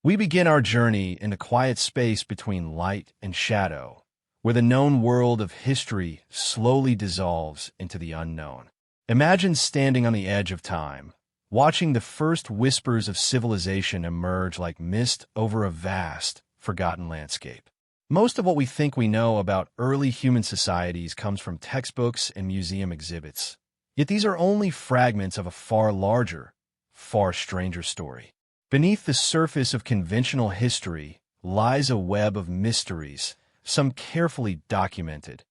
We begin our journey in the quiet space between light and shadow, where the known world of history slowly dissolves into the unknown. Imagine standing on the edge of time, watching the first whispers of civilization emerge like mist over a vast, forgotten landscape. Most of what we think we know about early human societies comes from textbooks and museum exhibits. Yet these are only fragments of a far larger, far stranger story. Beneath the surface of conventional history lies a web of mysteries, some carefully documented,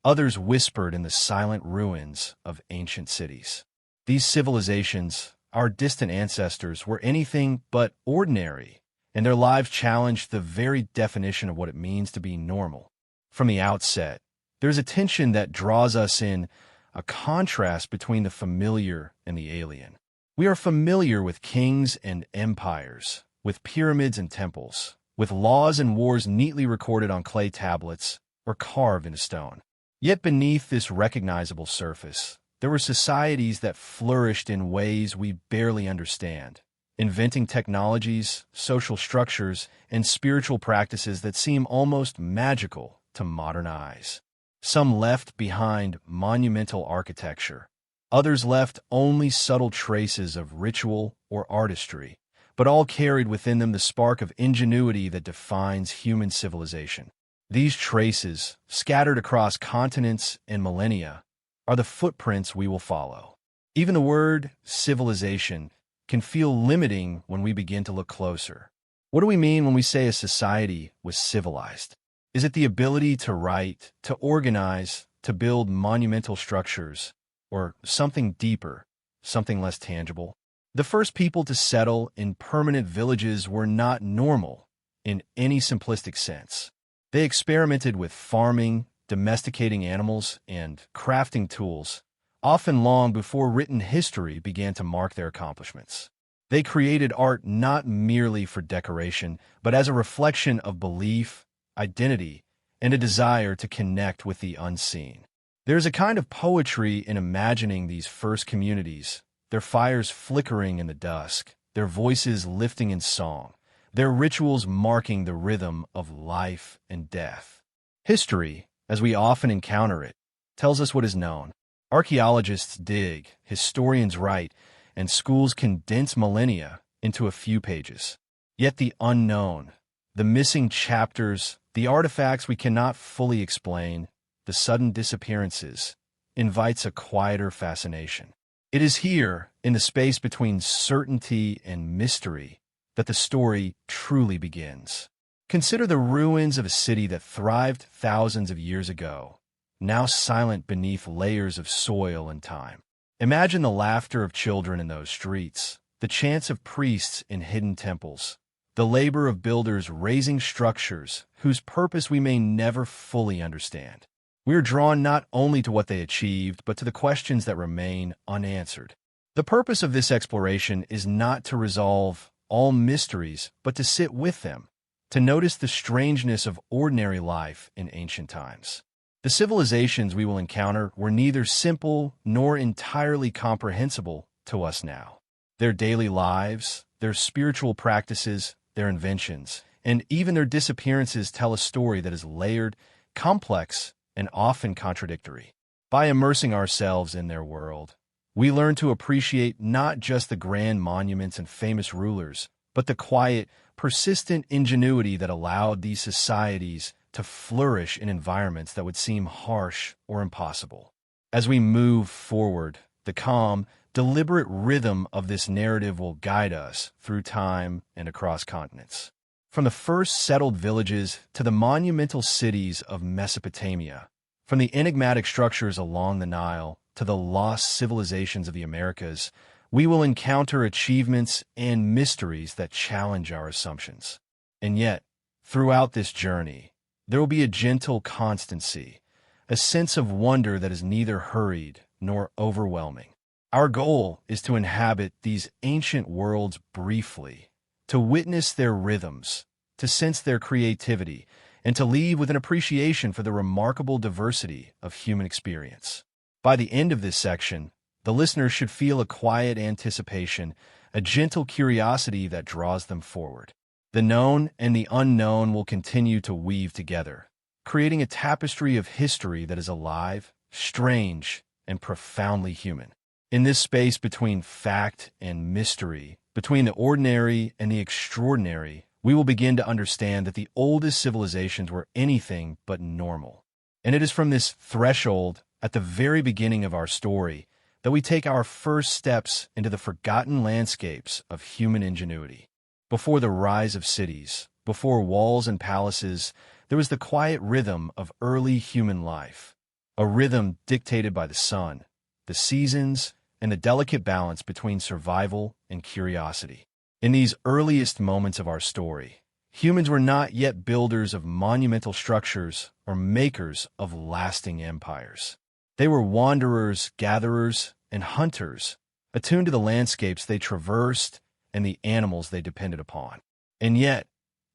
others whispered in the silent ruins of ancient cities. These civilizations, our distant ancestors, were anything but ordinary, and their lives challenged the very definition of what it means to be normal. From the outset, there's a tension that draws us in, a contrast between the familiar and the alien. We are familiar with kings and empires, with pyramids and temples, with laws and wars neatly recorded on clay tablets or carved into stone. Yet beneath this recognizable surface, there were societies that flourished in ways we barely understand, inventing technologies, social structures, and spiritual practices that seem almost magical to modern eyes. Some left behind monumental architecture. Others left only subtle traces of ritual or artistry, but all carried within them the spark of ingenuity that defines human civilization. These traces, scattered across continents and millennia, are the footprints we will follow. Even the word civilization can feel limiting when we begin to look closer. What do we mean when we say a society was civilized? Is it the ability to write, to organize, to build monumental structures, or something deeper, something less tangible? The first people to settle in permanent villages were not normal in any simplistic sense. They experimented with farming, domesticating animals, and crafting tools, often long before written history began to mark their accomplishments. They created art not merely for decoration, but as a reflection of belief, identity, and a desire to connect with the unseen. There's a kind of poetry in imagining these first communities, their fires flickering in the dusk, their voices lifting in song, their rituals marking the rhythm of life and death. History, as we often encounter it, tells us what is known. Archaeologists dig, historians write, and schools condense millennia into a few pages. Yet the unknown, the missing chapters, the artifacts we cannot fully explain, the sudden disappearances, invites a quieter fascination. It is here, in the space between certainty and mystery, that the story truly begins. Consider the ruins of a city that thrived thousands of years ago, now silent beneath layers of soil and time. Imagine the laughter of children in those streets, the chants of priests in hidden temples, the labor of builders raising structures whose purpose we may never fully understand. We are drawn not only to what they achieved, but to the questions that remain unanswered. The purpose of this exploration is not to resolve all mysteries, but to sit with them, to notice the strangeness of ordinary life in ancient times. The civilizations we will encounter were neither simple nor entirely comprehensible to us now. Their daily lives, their spiritual practices, their inventions, and even their disappearances tell a story that is layered, complex, and often contradictory. By immersing ourselves in their world, we learn to appreciate not just the grand monuments and famous rulers, but the quiet, persistent ingenuity that allowed these societies to flourish in environments that would seem harsh or impossible. As we move forward, the calm, deliberate rhythm of this narrative will guide us through time and across continents. From the first settled villages to the monumental cities of Mesopotamia, from the enigmatic structures along the Nile to the lost civilizations of the Americas, we will encounter achievements and mysteries that challenge our assumptions. And yet, throughout this journey, there will be a gentle constancy, a sense of wonder that is neither hurried nor overwhelming. Our goal is to inhabit these ancient worlds briefly, to witness their rhythms, to sense their creativity, and to leave with an appreciation for the remarkable diversity of human experience. By the end of this section, the listener should feel a quiet anticipation, a gentle curiosity that draws them forward. The known and the unknown will continue to weave together, creating a tapestry of history that is alive, strange, and profoundly human. In this space between fact and mystery, between the ordinary and the extraordinary, we will begin to understand that the oldest civilizations were anything but normal. And it is from this threshold, at the very beginning of our story, that we take our first steps into the forgotten landscapes of human ingenuity. Before the rise of cities, before walls and palaces, there was the quiet rhythm of early human life, a rhythm dictated by the sun, the seasons, and the delicate balance between survival and curiosity. In these earliest moments of our story, humans were not yet builders of monumental structures or makers of lasting empires. They were wanderers, gatherers, and hunters, attuned to the landscapes they traversed and the animals they depended upon. And yet,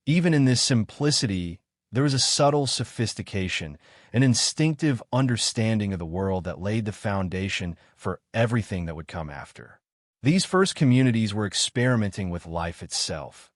even in this simplicity, there was a subtle sophistication, an instinctive understanding of the world that laid the foundation for everything that would come after. These first communities were experimenting with life itself,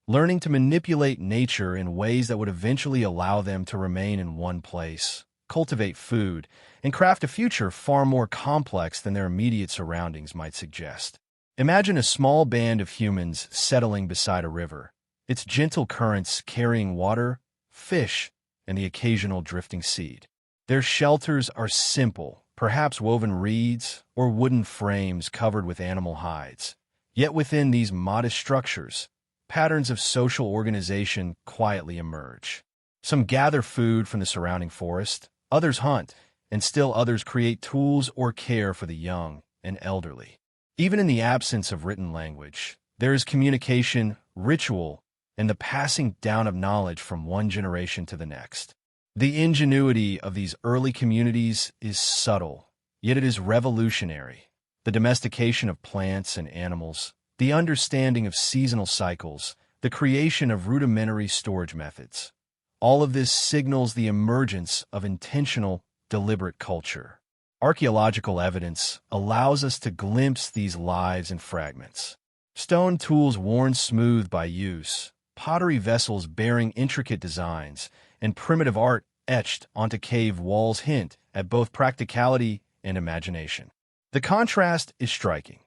learning to manipulate nature in ways that would eventually allow them to remain in one place, cultivate food, and craft a future far more complex than their immediate surroundings might suggest. Imagine a small band of humans settling beside a river, its gentle currents carrying water, fish, and the occasional drifting seed. Their shelters are simple, perhaps woven reeds or wooden frames covered with animal hides. Yet within these modest structures, patterns of social organization quietly emerge. Some gather food from the surrounding forest, others hunt, and still others create tools or care for the young and elderly. Even in the absence of written language, there is communication, ritual, and the passing down of knowledge from one generation to the next. The ingenuity of these early communities is subtle, yet it is revolutionary. The domestication of plants and animals, the understanding of seasonal cycles, the creation of rudimentary storage methods. All of this signals the emergence of intentional, deliberate culture. Archaeological evidence allows us to glimpse these lives in fragments. Stone tools worn smooth by use, pottery vessels bearing intricate designs, and primitive art etched onto cave walls hint at both practicality and imagination. The contrast is striking.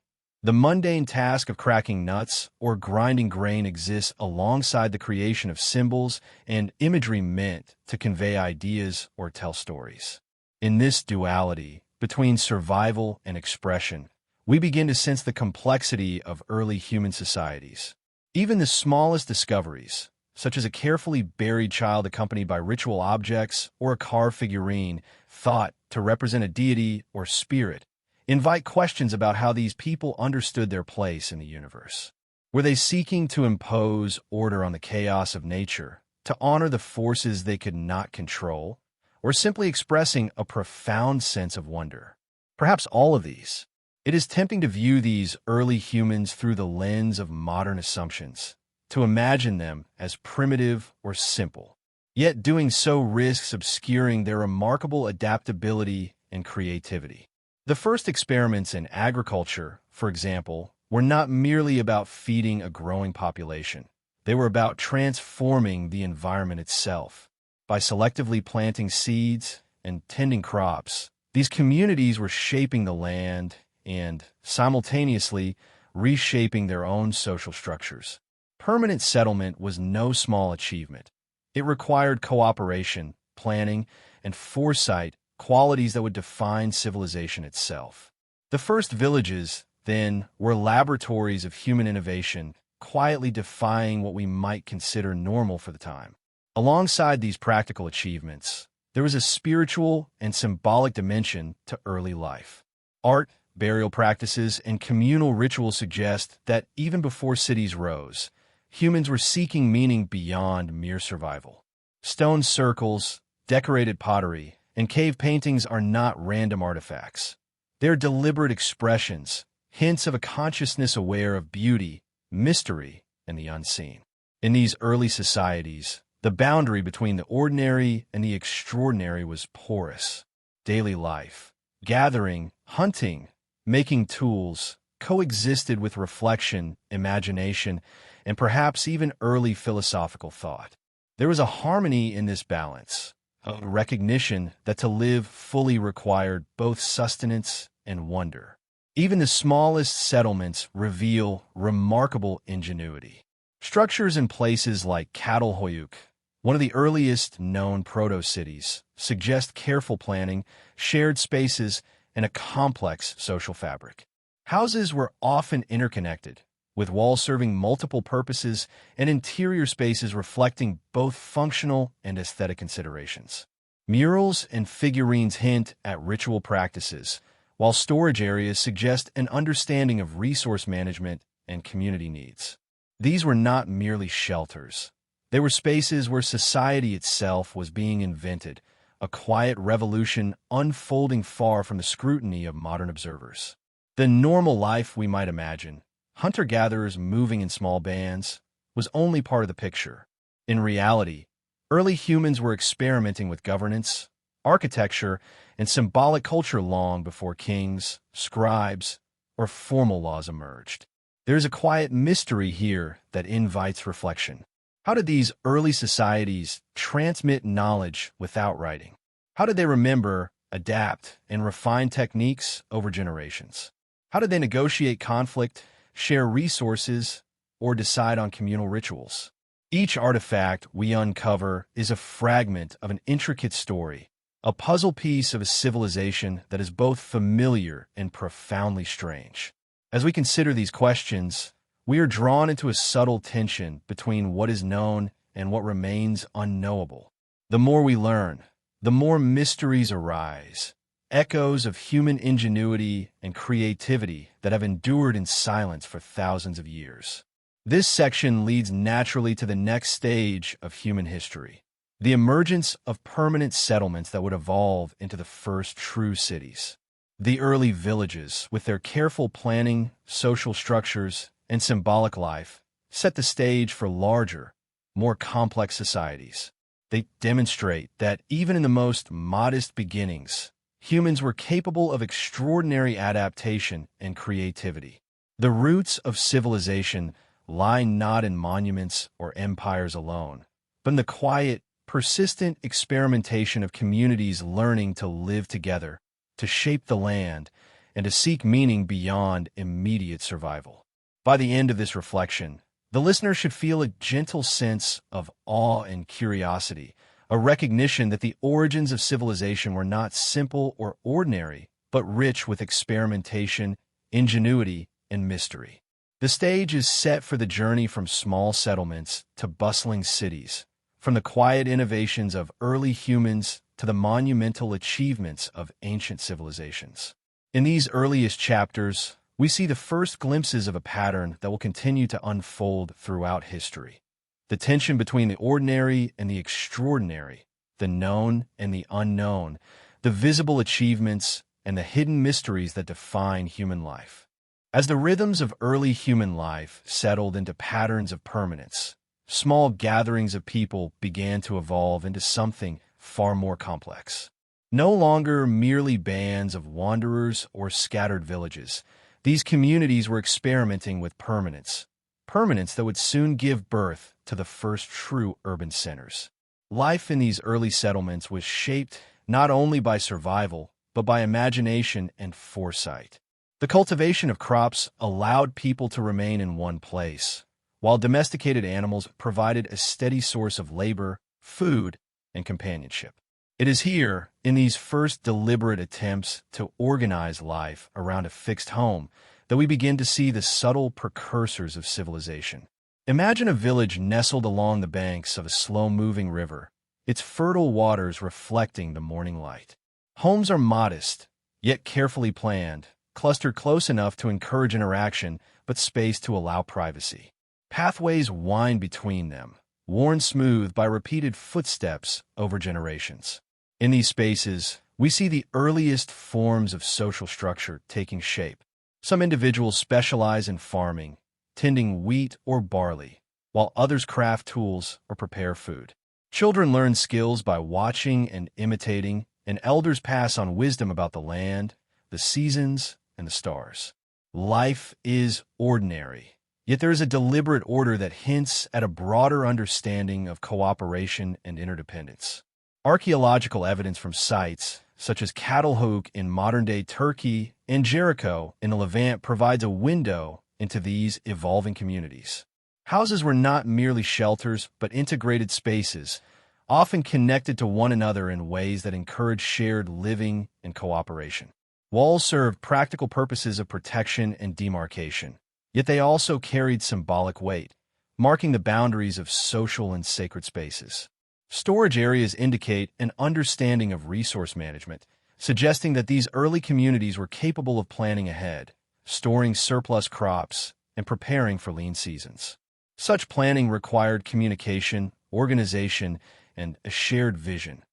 The mundane task of cracking nuts or grinding grain exists alongside the creation of symbols and imagery meant to convey ideas or tell stories. In this duality between survival and expression, we begin to sense the complexity of early human societies. Even the smallest discoveries, such as a carefully buried child accompanied by ritual objects or a carved figurine thought to represent a deity or spirit, invite questions about how these people understood their place in the universe. Were they seeking to impose order on the chaos of nature, to honor the forces they could not control, or simply expressing a profound sense of wonder? Perhaps all of these. It is tempting to view these early humans through the lens of modern assumptions, to imagine them as primitive or simple. Yet doing so risks obscuring their remarkable adaptability and creativity. The first experiments in agriculture, for example, were not merely about feeding a growing population. They were about transforming the environment itself. By selectively planting seeds and tending crops, these communities were shaping the land and, simultaneously, reshaping their own social structures. Permanent settlement was no small achievement. It required cooperation, planning, and foresight, qualities that would define civilization itself. The first villages, then, were laboratories of human innovation, quietly defying what we might consider normal for the time. Alongside these practical achievements, there was a spiritual and symbolic dimension to early life. Art, burial practices, and communal rituals suggest that even before cities rose, humans were seeking meaning beyond mere survival. Stone circles, decorated pottery, and cave paintings are not random artifacts. They're deliberate expressions, hints of a consciousness aware of beauty, mystery, and the unseen. In these early societies, the boundary between the ordinary and the extraordinary was porous. Daily life, gathering, hunting, making tools, coexisted with reflection, imagination, and perhaps even early philosophical thought. There was a harmony in this balance, a recognition that to live fully required both sustenance and wonder. Even the smallest settlements reveal remarkable ingenuity. Structures in places like Catalhoyuk, one of the earliest known proto-cities, suggest careful planning, shared spaces, and a complex social fabric. Houses were often interconnected, with walls serving multiple purposes and interior spaces reflecting both functional and aesthetic considerations. Murals and figurines hint at ritual practices, while storage areas suggest an understanding of resource management and community needs. These were not merely shelters. They were spaces where society itself was being invented, a quiet revolution unfolding far from the scrutiny of modern observers. The normal life we might imagine, hunter-gatherers moving in small bands, was only part of the picture. In reality, early humans were experimenting with governance, architecture, and symbolic culture long before kings, scribes, or formal laws emerged. There is a quiet mystery here that invites reflection. How did these early societies transmit knowledge without writing? How did they remember, adapt, and refine techniques over generations? How did they negotiate conflict, share resources, or decide on communal rituals? Each artifact we uncover is a fragment of an intricate story, a puzzle piece of a civilization that is both familiar and profoundly strange. As we consider these questions, we are drawn into a subtle tension between what is known and what remains unknowable. The more we learn, the more mysteries arise, echoes of human ingenuity and creativity that have endured in silence for thousands of years. This section leads naturally to the next stage of human history, the emergence of permanent settlements that would evolve into the first true cities. The early villages, with their careful planning, social structures, and symbolic life, set the stage for larger, more complex societies. They demonstrate that even in the most modest beginnings, humans were capable of extraordinary adaptation and creativity. The roots of civilization lie not in monuments or empires alone, but in the quiet, persistent experimentation of communities learning to live together, to shape the land, and to seek meaning beyond immediate survival. By the end of this reflection, the listener should feel a gentle sense of awe and curiosity, a recognition that the origins of civilization were not simple or ordinary, but rich with experimentation, ingenuity, and mystery. The stage is set for the journey from small settlements to bustling cities, from the quiet innovations of early humans to the monumental achievements of ancient civilizations. In these earliest chapters, we see the first glimpses of a pattern that will continue to unfold throughout history. The tension between the ordinary and the extraordinary, the known and the unknown, the visible achievements and the hidden mysteries that define human life. As the rhythms of early human life settled into patterns of permanence, small gatherings of people began to evolve into something far more complex. No longer merely bands of wanderers or scattered villages, these communities were experimenting with permanence that would soon give birth to the first true urban centers. Life in these early settlements was shaped not only by survival, but by imagination and foresight. The cultivation of crops allowed people to remain in one place, while domesticated animals provided a steady source of labor, food, and companionship. It is here, in these first deliberate attempts to organize life around a fixed home, that we begin to see the subtle precursors of civilization. Imagine a village nestled along the banks of a slow-moving river, its fertile waters reflecting the morning light. Homes are modest, yet carefully planned, clustered close enough to encourage interaction, but spaced to allow privacy. Pathways wind between them, worn smooth by repeated footsteps over generations. In these spaces, we see the earliest forms of social structure taking shape. Some individuals specialize in farming, tending wheat or barley, while others craft tools or prepare food. Children learn skills by watching and imitating, and elders pass on wisdom about the land, the seasons, and the stars. Life is ordinary, Yet there is a deliberate order that hints at a broader understanding of cooperation and interdependence. Archaeological evidence from sites, such as Catalhook in modern-day Turkey and Jericho in the Levant, provides a window into these evolving communities. Houses were not merely shelters, but integrated spaces, often connected to one another in ways that encourage shared living and cooperation. Walls served practical purposes of protection and demarcation, yet they also carried symbolic weight, marking the boundaries of social and sacred spaces. Storage areas indicate an understanding of resource management, suggesting that these early communities were capable of planning ahead, storing surplus crops, and preparing for lean seasons. Such planning required communication, organization, and a shared vision,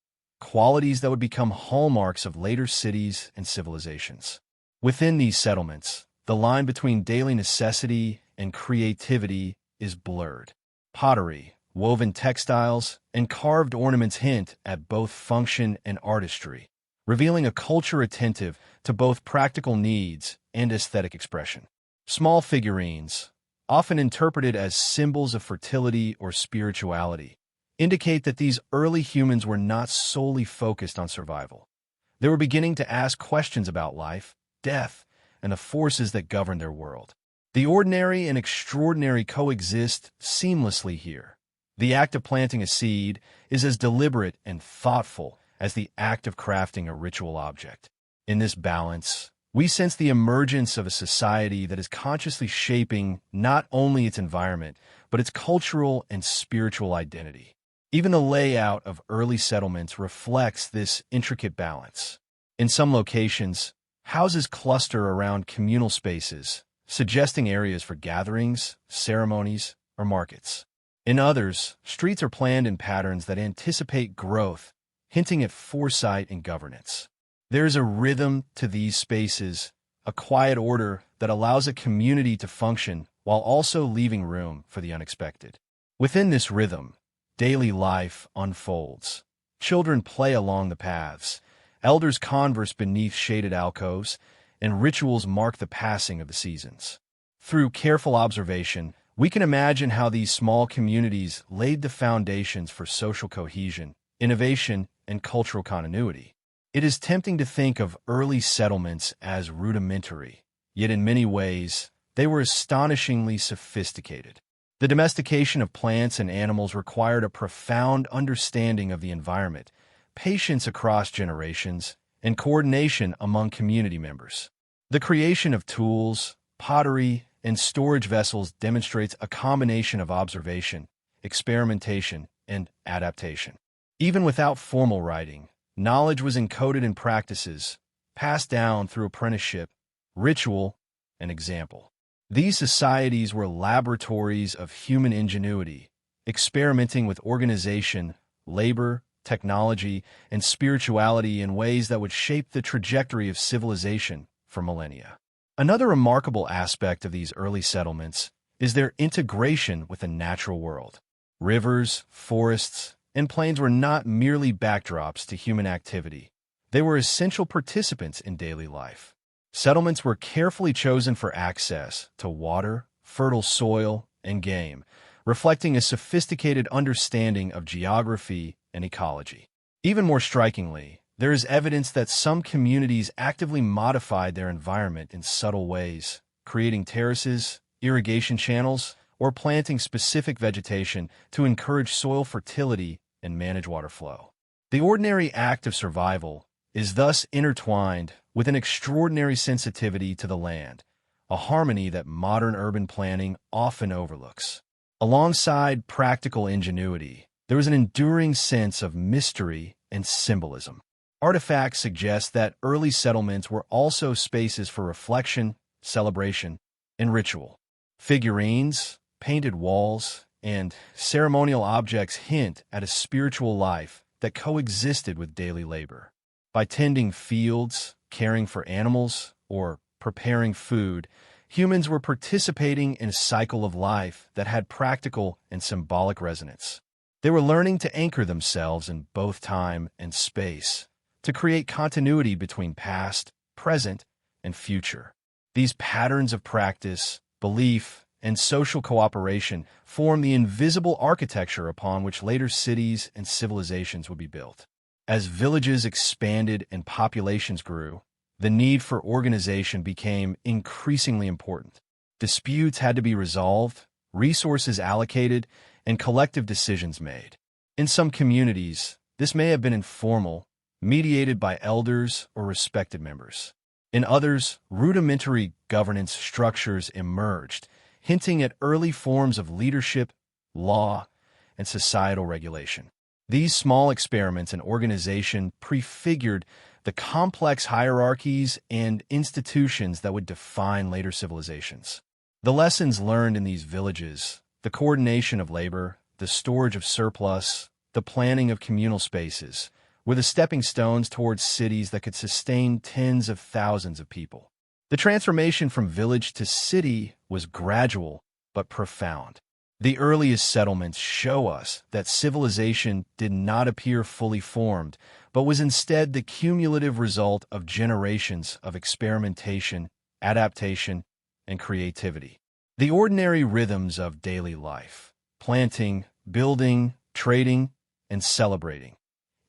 qualities that would become hallmarks of later cities and civilizations. Within these settlements, the line between daily necessity and creativity is blurred. Pottery, woven textiles, and carved ornaments hint at both function and artistry, revealing a culture attentive to both practical needs and aesthetic expression. Small figurines, often interpreted as symbols of fertility or spirituality, indicate that these early humans were not solely focused on survival. They were beginning to ask questions about life, death, and the forces that govern their world. The ordinary and extraordinary coexist seamlessly here. The act of planting a seed is as deliberate and thoughtful as the act of crafting a ritual object. In this balance, we sense the emergence of a society that is consciously shaping not only its environment, but its cultural and spiritual identity. Even the layout of early settlements reflects this intricate balance. In some locations, houses cluster around communal spaces, suggesting areas for gatherings, ceremonies, or markets. In others, streets are planned in patterns that anticipate growth, hinting at foresight and governance. There is a rhythm to these spaces, a quiet order that allows a community to function while also leaving room for the unexpected. Within this rhythm, daily life unfolds. Children play along the paths, elders converse beneath shaded alcoves, and rituals mark the passing of the seasons. Through careful observation, we can imagine how these small communities laid the foundations for social cohesion, innovation, and cultural continuity. It is tempting to think of early settlements as rudimentary, yet in many ways, they were astonishingly sophisticated. The domestication of plants and animals required a profound understanding of the environment, patience across generations, and coordination among community members. The creation of tools, pottery, and storage vessels demonstrates a combination of observation, experimentation, and adaptation. Even without formal writing, knowledge was encoded in practices, passed down through apprenticeship, ritual, and example. These societies were laboratories of human ingenuity, experimenting with organization, labor, technology, and spirituality in ways that would shape the trajectory of civilization for millennia. Another remarkable aspect of these early settlements is their integration with the natural world. Rivers, forests, and plains were not merely backdrops to human activity. They were essential participants in daily life. Settlements were carefully chosen for access to water, fertile soil, and game, reflecting a sophisticated understanding of geography and ecology. Even more strikingly, there is evidence that some communities actively modified their environment in subtle ways, creating terraces, irrigation channels, or planting specific vegetation to encourage soil fertility and manage water flow. The ordinary act of survival is thus intertwined with an extraordinary sensitivity to the land, a harmony that modern urban planning often overlooks. Alongside practical ingenuity, there is an enduring sense of mystery and symbolism. Artifacts suggest that early settlements were also spaces for reflection, celebration, and ritual. Figurines, painted walls, and ceremonial objects hint at a spiritual life that coexisted with daily labor. By tending fields, caring for animals, or preparing food, humans were participating in a cycle of life that had practical and symbolic resonance. They were learning to anchor themselves in both time and space, to create continuity between past, present, and future. These patterns of practice, belief, and social cooperation formed the invisible architecture upon which later cities and civilizations would be built. As villages expanded and populations grew, the need for organization became increasingly important. Disputes had to be resolved, resources allocated, and collective decisions made. In some communities, this may have been informal, mediated by elders or respected members. In others, rudimentary governance structures emerged, hinting at early forms of leadership, law, and societal regulation. These small experiments in organization prefigured the complex hierarchies and institutions that would define later civilizations. The lessons learned in these villages, the coordination of labor, the storage of surplus, the planning of communal spaces, were the stepping stones towards cities that could sustain tens of thousands of people. The transformation from village to city was gradual but profound. The earliest settlements show us that civilization did not appear fully formed, but was instead the cumulative result of generations of experimentation, adaptation, and creativity. The ordinary rhythms of daily life, planting, building, trading, and celebrating,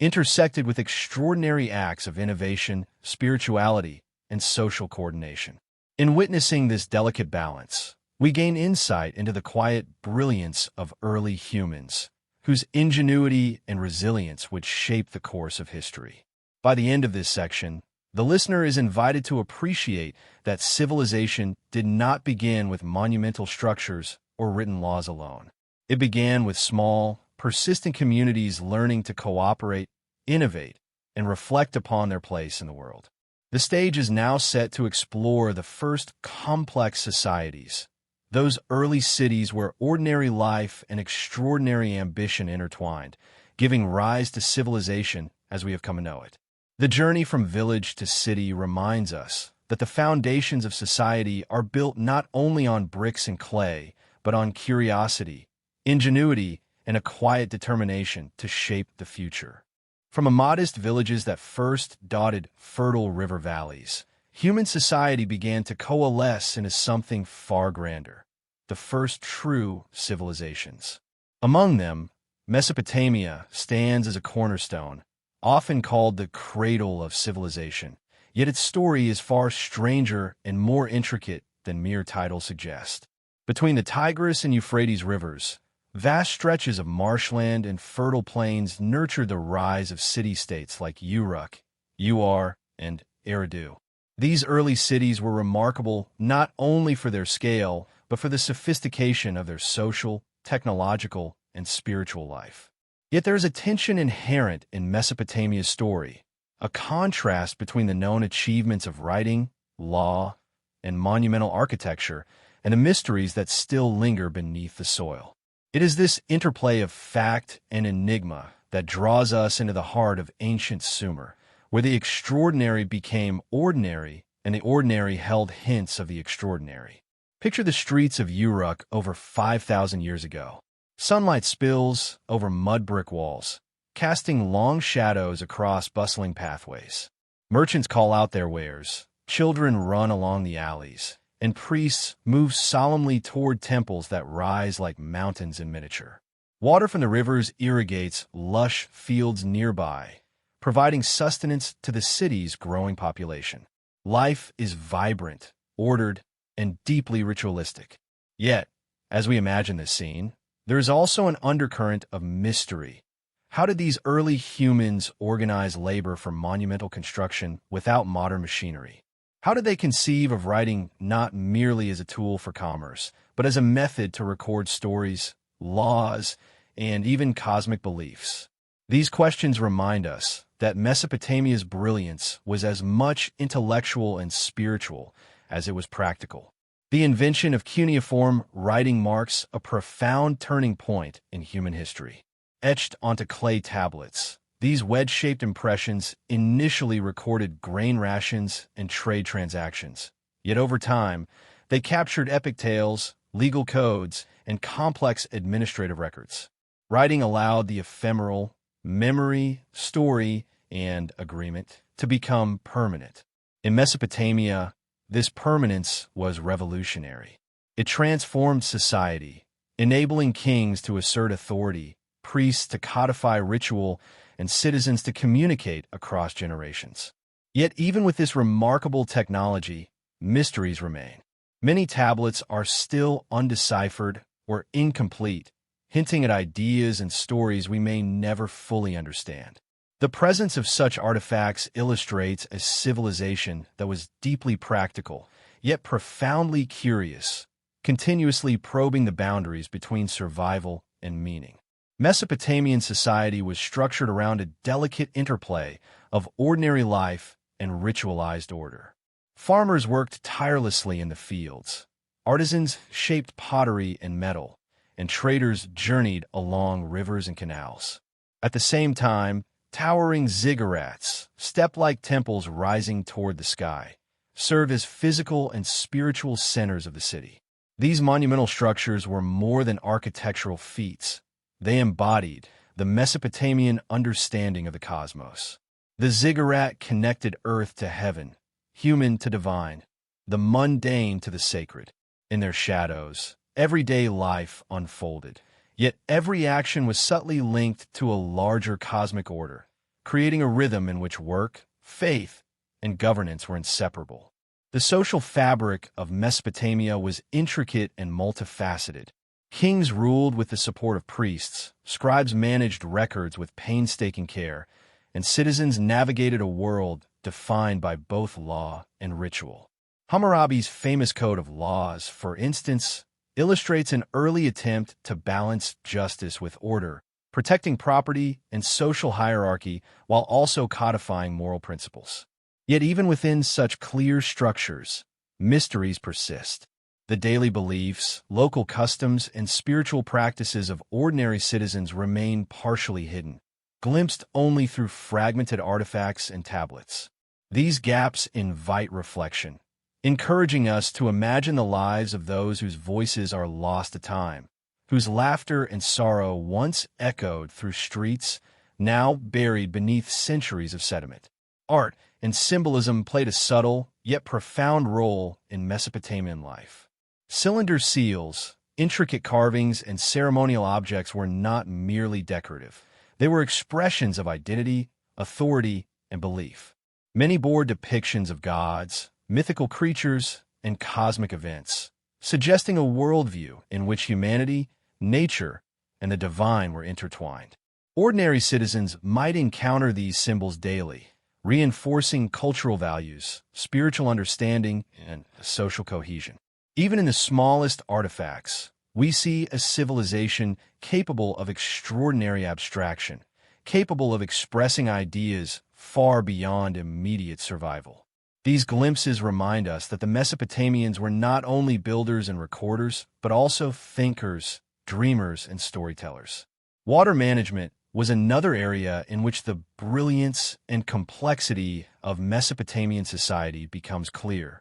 intersected with extraordinary acts of innovation, spirituality, and social coordination. In witnessing this delicate balance, we gain insight into the quiet brilliance of early humans, whose ingenuity and resilience would shape the course of history. By the end of this section, the listener is invited to appreciate that civilization did not begin with monumental structures or written laws alone. It began with small, persistent communities learning to cooperate, innovate, and reflect upon their place in the world. The stage is now set to explore the first complex societies, those early cities where ordinary life and extraordinary ambition intertwined, giving rise to civilization as we have come to know it. The journey from village to city reminds us that the foundations of society are built not only on bricks and clay, but on curiosity, ingenuity, and a quiet determination to shape the future. From modest villages that first dotted fertile river valleys, human society began to coalesce into something far grander, the first true civilizations. Among them, Mesopotamia stands as a cornerstone, often called the cradle of civilization, yet its story is far stranger and more intricate than mere titles suggest. Between the Tigris and Euphrates rivers, vast stretches of marshland and fertile plains nurtured the rise of city-states like Uruk, Ur, and Eridu. These early cities were remarkable not only for their scale, but for the sophistication of their social, technological, and spiritual life. Yet there is a tension inherent in Mesopotamia's story, a contrast between the known achievements of writing, law, and monumental architecture, and the mysteries that still linger beneath the soil. It is this interplay of fact and enigma that draws us into the heart of ancient Sumer, where the extraordinary became ordinary and the ordinary held hints of the extraordinary. Picture the streets of Uruk over 5,000 years ago. Sunlight spills over mud brick walls, casting long shadows across bustling pathways. Merchants call out their wares, children run along the alleys, and priests move solemnly toward temples that rise like mountains in miniature. Water from the rivers irrigates lush fields nearby, providing sustenance to the city's growing population. Life is vibrant, ordered, and deeply ritualistic. Yet, as we imagine this scene, there is also an undercurrent of mystery. How did these early humans organize labor for monumental construction without modern machinery? How did they conceive of writing not merely as a tool for commerce, but as a method to record stories, laws, and even cosmic beliefs? These questions remind us that Mesopotamia's brilliance was as much intellectual and spiritual as it was practical. The invention of cuneiform writing marks a profound turning point in human history. Etched onto clay tablets, these wedge-shaped impressions initially recorded grain rations and trade transactions. Yet over time, they captured epic tales, legal codes, and complex administrative records. Writing allowed the ephemeral, memory, story, and agreement to become permanent. In Mesopotamia, this permanence was revolutionary. It transformed society, enabling kings to assert authority, priests to codify ritual, and citizens to communicate across generations. Yet even with this remarkable technology, mysteries remain. Many tablets are still undeciphered or incomplete, hinting at ideas and stories we may never fully understand. The presence of such artifacts illustrates a civilization that was deeply practical, yet profoundly curious, continuously probing the boundaries between survival and meaning. Mesopotamian society was structured around a delicate interplay of ordinary life and ritualized order. Farmers worked tirelessly in the fields. Artisans shaped pottery and metal, and traders journeyed along rivers and canals. At the same time, towering ziggurats, step-like temples rising toward the sky, serve as physical and spiritual centers of the city. These monumental structures were more than architectural feats. They embodied the Mesopotamian understanding of the cosmos. The ziggurat connected earth to heaven, human to divine, the mundane to the sacred. In their shadows, everyday life unfolded. Yet every action was subtly linked to a larger cosmic order, creating a rhythm in which work, faith, and governance were inseparable. The social fabric of Mesopotamia was intricate and multifaceted. Kings ruled with the support of priests, scribes managed records with painstaking care, and citizens navigated a world defined by both law and ritual. Hammurabi's famous code of laws, for instance, illustrates an early attempt to balance justice with order, protecting property and social hierarchy while also codifying moral principles. Yet even within such clear structures, mysteries persist. The daily beliefs, local customs, and spiritual practices of ordinary citizens remain partially hidden, glimpsed only through fragmented artifacts and tablets. These gaps invite reflection, encouraging us to imagine the lives of those whose voices are lost to time, whose laughter and sorrow once echoed through streets, now buried beneath centuries of sediment. Art and symbolism played a subtle, yet profound role in Mesopotamian life. Cylinder seals, intricate carvings, and ceremonial objects were not merely decorative. They were expressions of identity, authority, and belief. Many bore depictions of gods, mythical creatures, and cosmic events, suggesting a worldview in which humanity, nature, and the divine were intertwined. Ordinary citizens might encounter these symbols daily, reinforcing cultural values, spiritual understanding, and social cohesion. Even in the smallest artifacts, we see a civilization capable of extraordinary abstraction, capable of expressing ideas far beyond immediate survival. These glimpses remind us that the Mesopotamians were not only builders and recorders, but also thinkers, dreamers, and storytellers. Water management was another area in which the brilliance and complexity of Mesopotamian society becomes clear.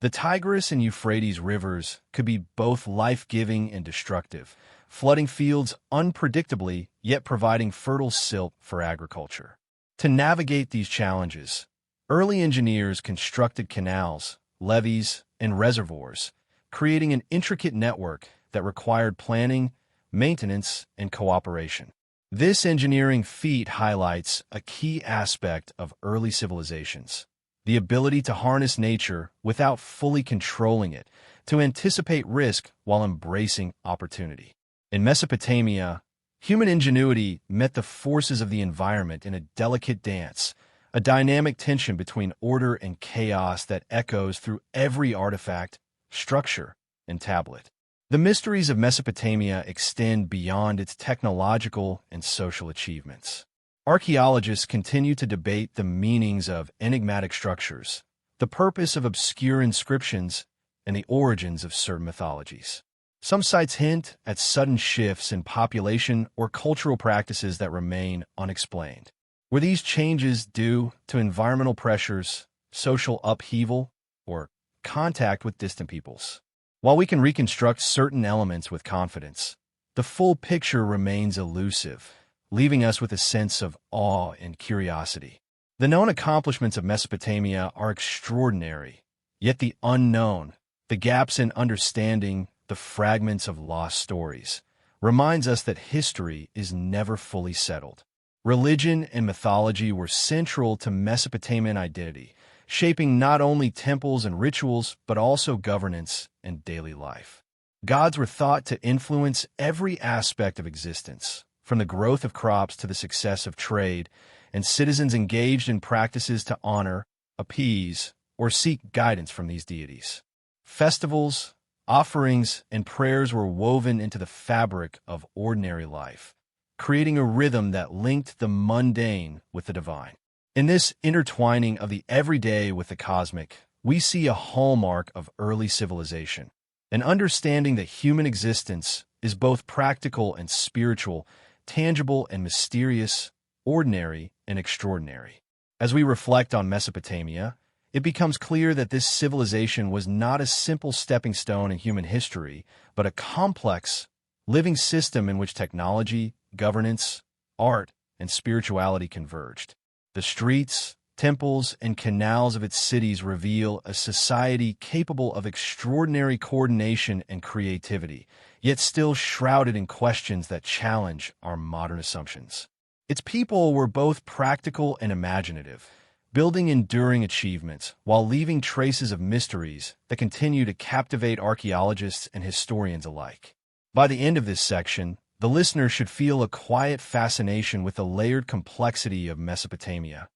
The Tigris and Euphrates rivers could be both life-giving and destructive, flooding fields unpredictably, yet providing fertile silt for agriculture. To navigate these challenges, early engineers constructed canals, levees, and reservoirs, creating an intricate network that required planning, maintenance, and cooperation. This engineering feat highlights a key aspect of early civilizations: the ability to harness nature without fully controlling it, to anticipate risk while embracing opportunity. In Mesopotamia, human ingenuity met the forces of the environment in a delicate dance, a dynamic tension between order and chaos that echoes through every artifact, structure, and tablet. The mysteries of Mesopotamia extend beyond its technological and social achievements. Archaeologists continue to debate the meanings of enigmatic structures, the purpose of obscure inscriptions, and the origins of certain mythologies. Some sites hint at sudden shifts in population or cultural practices that remain unexplained. Were these changes due to environmental pressures, social upheaval, or contact with distant peoples? While we can reconstruct certain elements with confidence, the full picture remains elusive, leaving us with a sense of awe and curiosity. The known accomplishments of Mesopotamia are extraordinary, yet the unknown, the gaps in understanding, the fragments of lost stories, reminds us that history is never fully settled. Religion and mythology were central to Mesopotamian identity, shaping not only temples and rituals, but also governance and daily life. Gods were thought to influence every aspect of existence, from the growth of crops to the success of trade, and citizens engaged in practices to honor, appease, or seek guidance from these deities. Festivals, offerings, and prayers were woven into the fabric of ordinary life, creating a rhythm that linked the mundane with the divine. In this intertwining of the everyday with the cosmic, we see a hallmark of early civilization, an understanding that human existence is both practical and spiritual, tangible and mysterious, ordinary and extraordinary. As we reflect on Mesopotamia, it becomes clear that this civilization was not a simple stepping stone in human history, but a complex, living system in which technology, governance, art, and spirituality converged. The streets, temples, and canals of its cities reveal a society capable of extraordinary coordination and creativity, yet still shrouded in questions that challenge our modern assumptions. Its people were both practical and imaginative, building enduring achievements while leaving traces of mysteries that continue to captivate archaeologists and historians alike. By the end of this section, the listener should feel a quiet fascination with the layered complexity of Mesopotamia,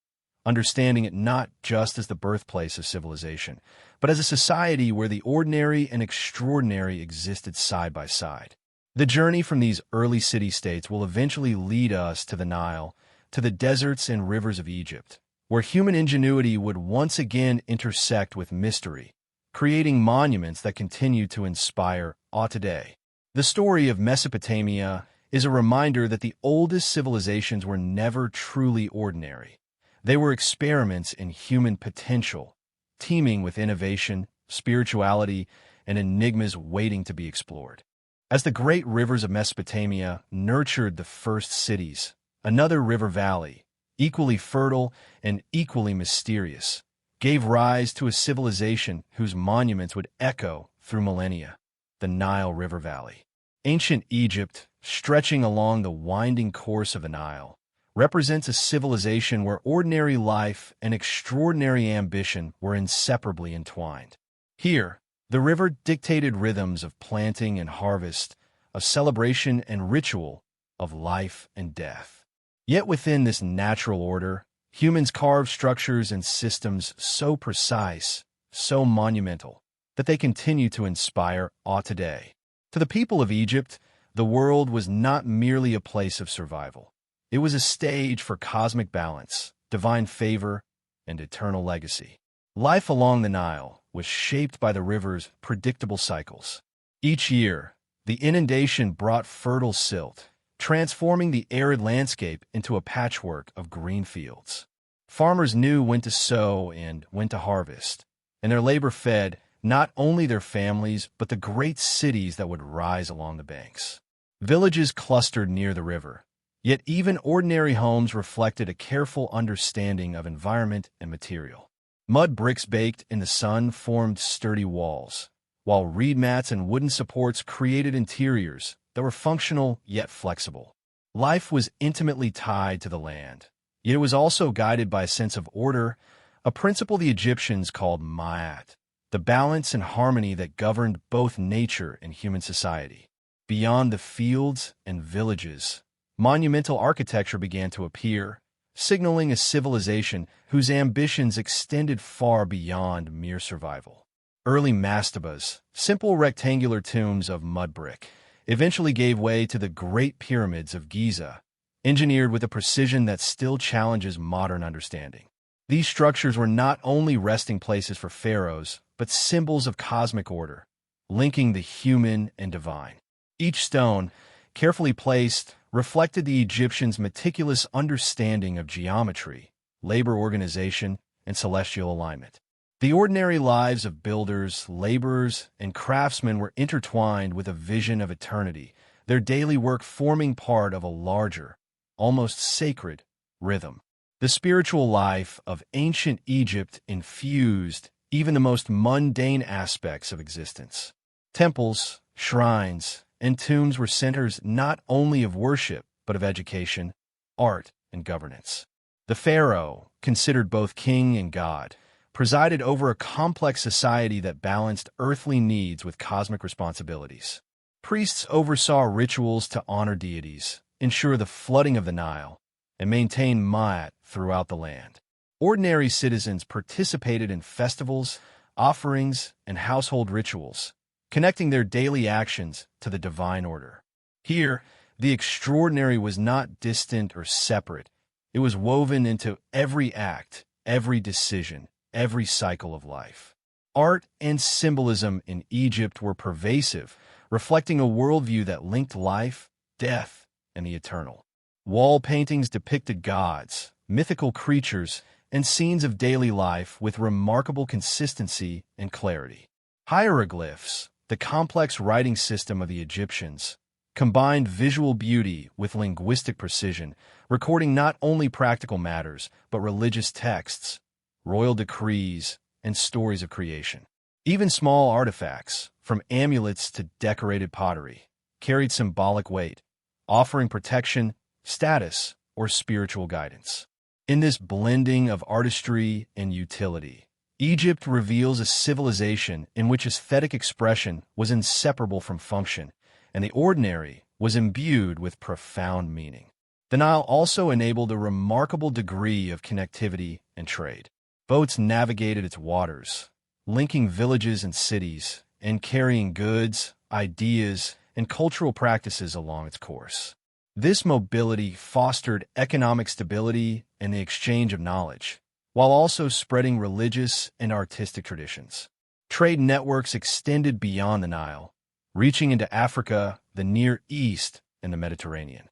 understanding it not just as the birthplace of civilization, but as a society where the ordinary and extraordinary existed side by side. The journey from these early city-states will eventually lead us to the Nile, to the deserts and rivers of Egypt, where human ingenuity would once again intersect with mystery, creating monuments that continue to inspire awe today. The story of Mesopotamia is a reminder that the oldest civilizations were never truly ordinary. They were experiments in human potential, teeming with innovation, spirituality, and enigmas waiting to be explored. As the great rivers of Mesopotamia nurtured the first cities, another river valley, equally fertile and equally mysterious, gave rise to a civilization whose monuments would echo through millennia: the Nile River Valley. Ancient Egypt, stretching along the winding course of the Nile, represents a civilization where ordinary life and extraordinary ambition were inseparably entwined. Here, the river dictated rhythms of planting and harvest, of celebration and ritual, of life and death. Yet within this natural order, humans carved structures and systems so precise, so monumental, that they continue to inspire awe today. To the people of Egypt, the world was not merely a place of survival. It was a stage for cosmic balance, divine favor, and eternal legacy. Life along the Nile was shaped by the river's predictable cycles. Each year, the inundation brought fertile silt, transforming the arid landscape into a patchwork of green fields. Farmers knew when to sow and when to harvest, and their labor fed not only their families, but the great cities that would rise along the banks. Villages clustered near the river, yet even ordinary homes reflected a careful understanding of environment and material. Mud bricks baked in the sun formed sturdy walls, while reed mats and wooden supports created interiors that were functional yet flexible. Life was intimately tied to the land, yet it was also guided by a sense of order, a principle the Egyptians called ma'at, the balance and harmony that governed both nature and human society. Beyond the fields and villages, monumental architecture began to appear, signaling a civilization whose ambitions extended far beyond mere survival. Early mastabas, simple rectangular tombs of mud brick, eventually gave way to the Great Pyramids of Giza, engineered with a precision that still challenges modern understanding. These structures were not only resting places for pharaohs, but symbols of cosmic order, linking the human and divine. Each stone, carefully placed, reflected the Egyptians' meticulous understanding of geometry, labor organization, and celestial alignment. The ordinary lives of builders, laborers, and craftsmen were intertwined with a vision of eternity, their daily work forming part of a larger, almost sacred, rhythm. The spiritual life of ancient Egypt infused even the most mundane aspects of existence. Temples, shrines, and tombs were centers not only of worship, but of education, art, and governance. The pharaoh, considered both king and god, presided over a complex society that balanced earthly needs with cosmic responsibilities. Priests oversaw rituals to honor deities, ensure the flooding of the Nile, and maintain Ma'at throughout the land. Ordinary citizens participated in festivals, offerings, and household rituals, connecting their daily actions to the divine order. Here, the extraordinary was not distant or separate. It was woven into every act, every decision, every cycle of life. Art and symbolism in Egypt were pervasive, reflecting a worldview that linked life, death, and the eternal. Wall paintings depicted gods, mythical creatures, and scenes of daily life with remarkable consistency and clarity. Hieroglyphs, the complex writing system of the Egyptians, combined visual beauty with linguistic precision, recording not only practical matters, but religious texts, royal decrees, and stories of creation. Even small artifacts, from amulets to decorated pottery, carried symbolic weight, offering protection, status, or spiritual guidance. In this blending of artistry and utility, Egypt reveals a civilization in which aesthetic expression was inseparable from function, and the ordinary was imbued with profound meaning. The Nile also enabled a remarkable degree of connectivity and trade. Boats navigated its waters, linking villages and cities, and carrying goods, ideas, and cultural practices along its course. This mobility fostered economic stability and the exchange of knowledge, while also spreading religious and artistic traditions. Trade networks extended beyond the Nile, reaching into Africa, the Near East, and the Mediterranean.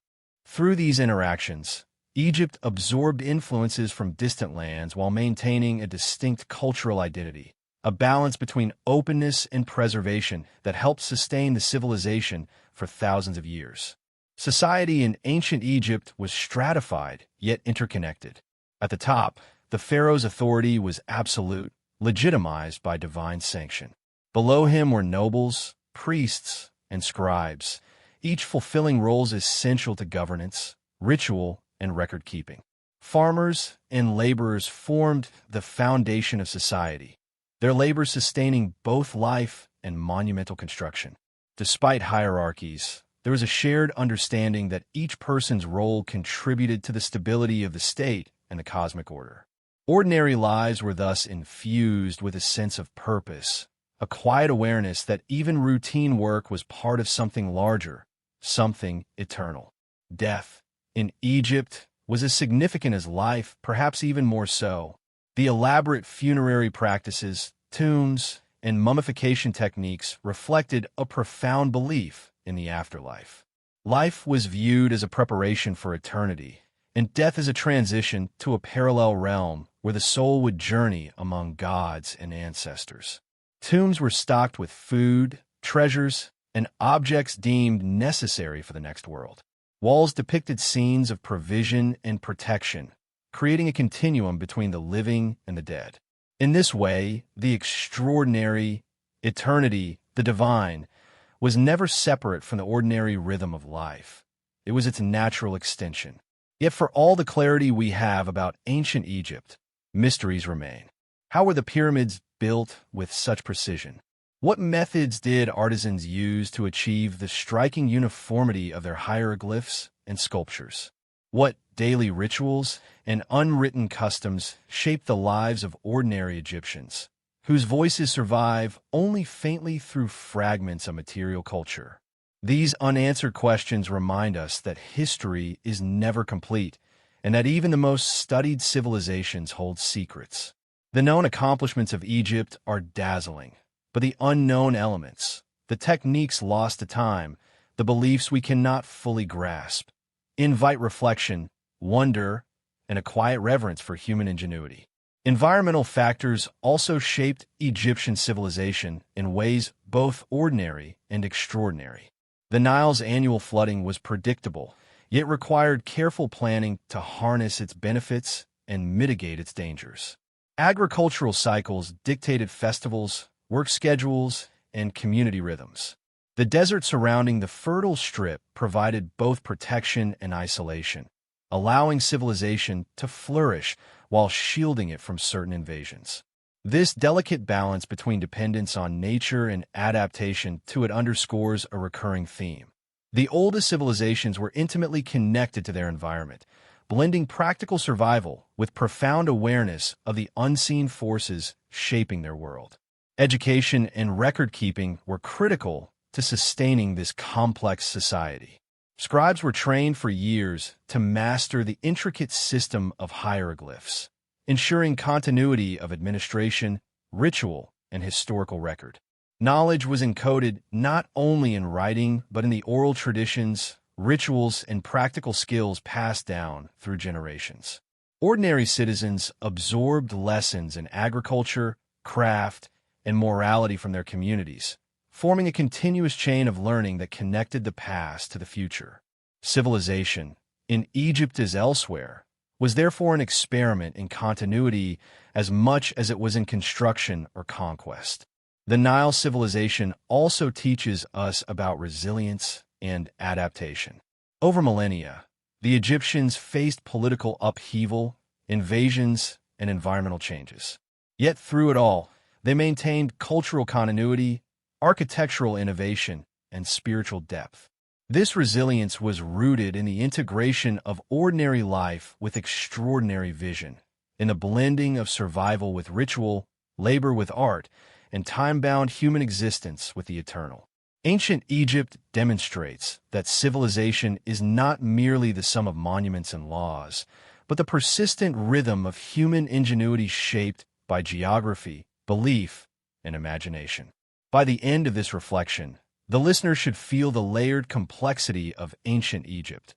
Through these interactions, Egypt absorbed influences from distant lands while maintaining a distinct cultural identity, a balance between openness and preservation that helped sustain the civilization for thousands of years. Society in ancient Egypt was stratified, yet interconnected. At the top, the pharaoh's authority was absolute, legitimized by divine sanction. Below him were nobles, priests, and scribes, each fulfilling roles essential to governance, ritual, and record-keeping. Farmers and laborers formed the foundation of society, their labor sustaining both life and monumental construction. Despite hierarchies, there was a shared understanding that each person's role contributed to the stability of the state and the cosmic order. Ordinary lives were thus infused with a sense of purpose, a quiet awareness that even routine work was part of something larger, something eternal. Death, in Egypt, was as significant as life, perhaps even more so. The elaborate funerary practices, tombs, and mummification techniques reflected a profound belief in the afterlife. Life was viewed as a preparation for eternity, and death as a transition to a parallel realm where the soul would journey among gods and ancestors. Tombs were stocked with food, treasures, and objects deemed necessary for the next world. Walls depicted scenes of provision and protection, creating a continuum between the living and the dead. In this way, the extraordinary, eternity, the divine, was never separate from the ordinary rhythm of life. It was its natural extension. Yet for all the clarity we have about ancient Egypt, mysteries remain. How were the pyramids built with such precision? What methods did artisans use to achieve the striking uniformity of their hieroglyphs and sculptures? What daily rituals and unwritten customs shaped the lives of ordinary Egyptians, whose voices survive only faintly through fragments of material culture? These unanswered questions remind us that history is never complete, and that even the most studied civilizations hold secrets. The known accomplishments of Egypt are dazzling, but the unknown elements, the techniques lost to time, the beliefs we cannot fully grasp, invite reflection, wonder, and a quiet reverence for human ingenuity. Environmental factors also shaped Egyptian civilization in ways both ordinary and extraordinary. The Nile's annual flooding was predictable, yet required careful planning to harness its benefits and mitigate its dangers. Agricultural cycles dictated festivals, work schedules, and community rhythms. The desert surrounding the fertile strip provided both protection and isolation, allowing civilization to flourish while shielding it from certain invasions. This delicate balance between dependence on nature and adaptation to it underscores a recurring theme. The oldest civilizations were intimately connected to their environment, blending practical survival with profound awareness of the unseen forces shaping their world. Education and record-keeping were critical to sustaining this complex society. Scribes were trained for years to master the intricate system of hieroglyphs, ensuring continuity of administration, ritual, and historical record. Knowledge was encoded not only in writing, but in the oral traditions, rituals, and practical skills passed down through generations. Ordinary citizens absorbed lessons in agriculture, craft, and morality from their communities, forming a continuous chain of learning that connected the past to the future. Civilization, in Egypt as elsewhere, was therefore an experiment in continuity as much as it was in construction or conquest. The Nile civilization also teaches us about resilience and adaptation. Over millennia, the Egyptians faced political upheaval, invasions, and environmental changes. Yet through it all, they maintained cultural continuity, architectural innovation, and spiritual depth. This resilience was rooted in the integration of ordinary life with extraordinary vision, in the blending of survival with ritual, labor with art, and time-bound human existence with the eternal. Ancient Egypt demonstrates that civilization is not merely the sum of monuments and laws, but the persistent rhythm of human ingenuity shaped by geography, belief, and imagination. By the end of this reflection, the listener should feel the layered complexity of ancient Egypt,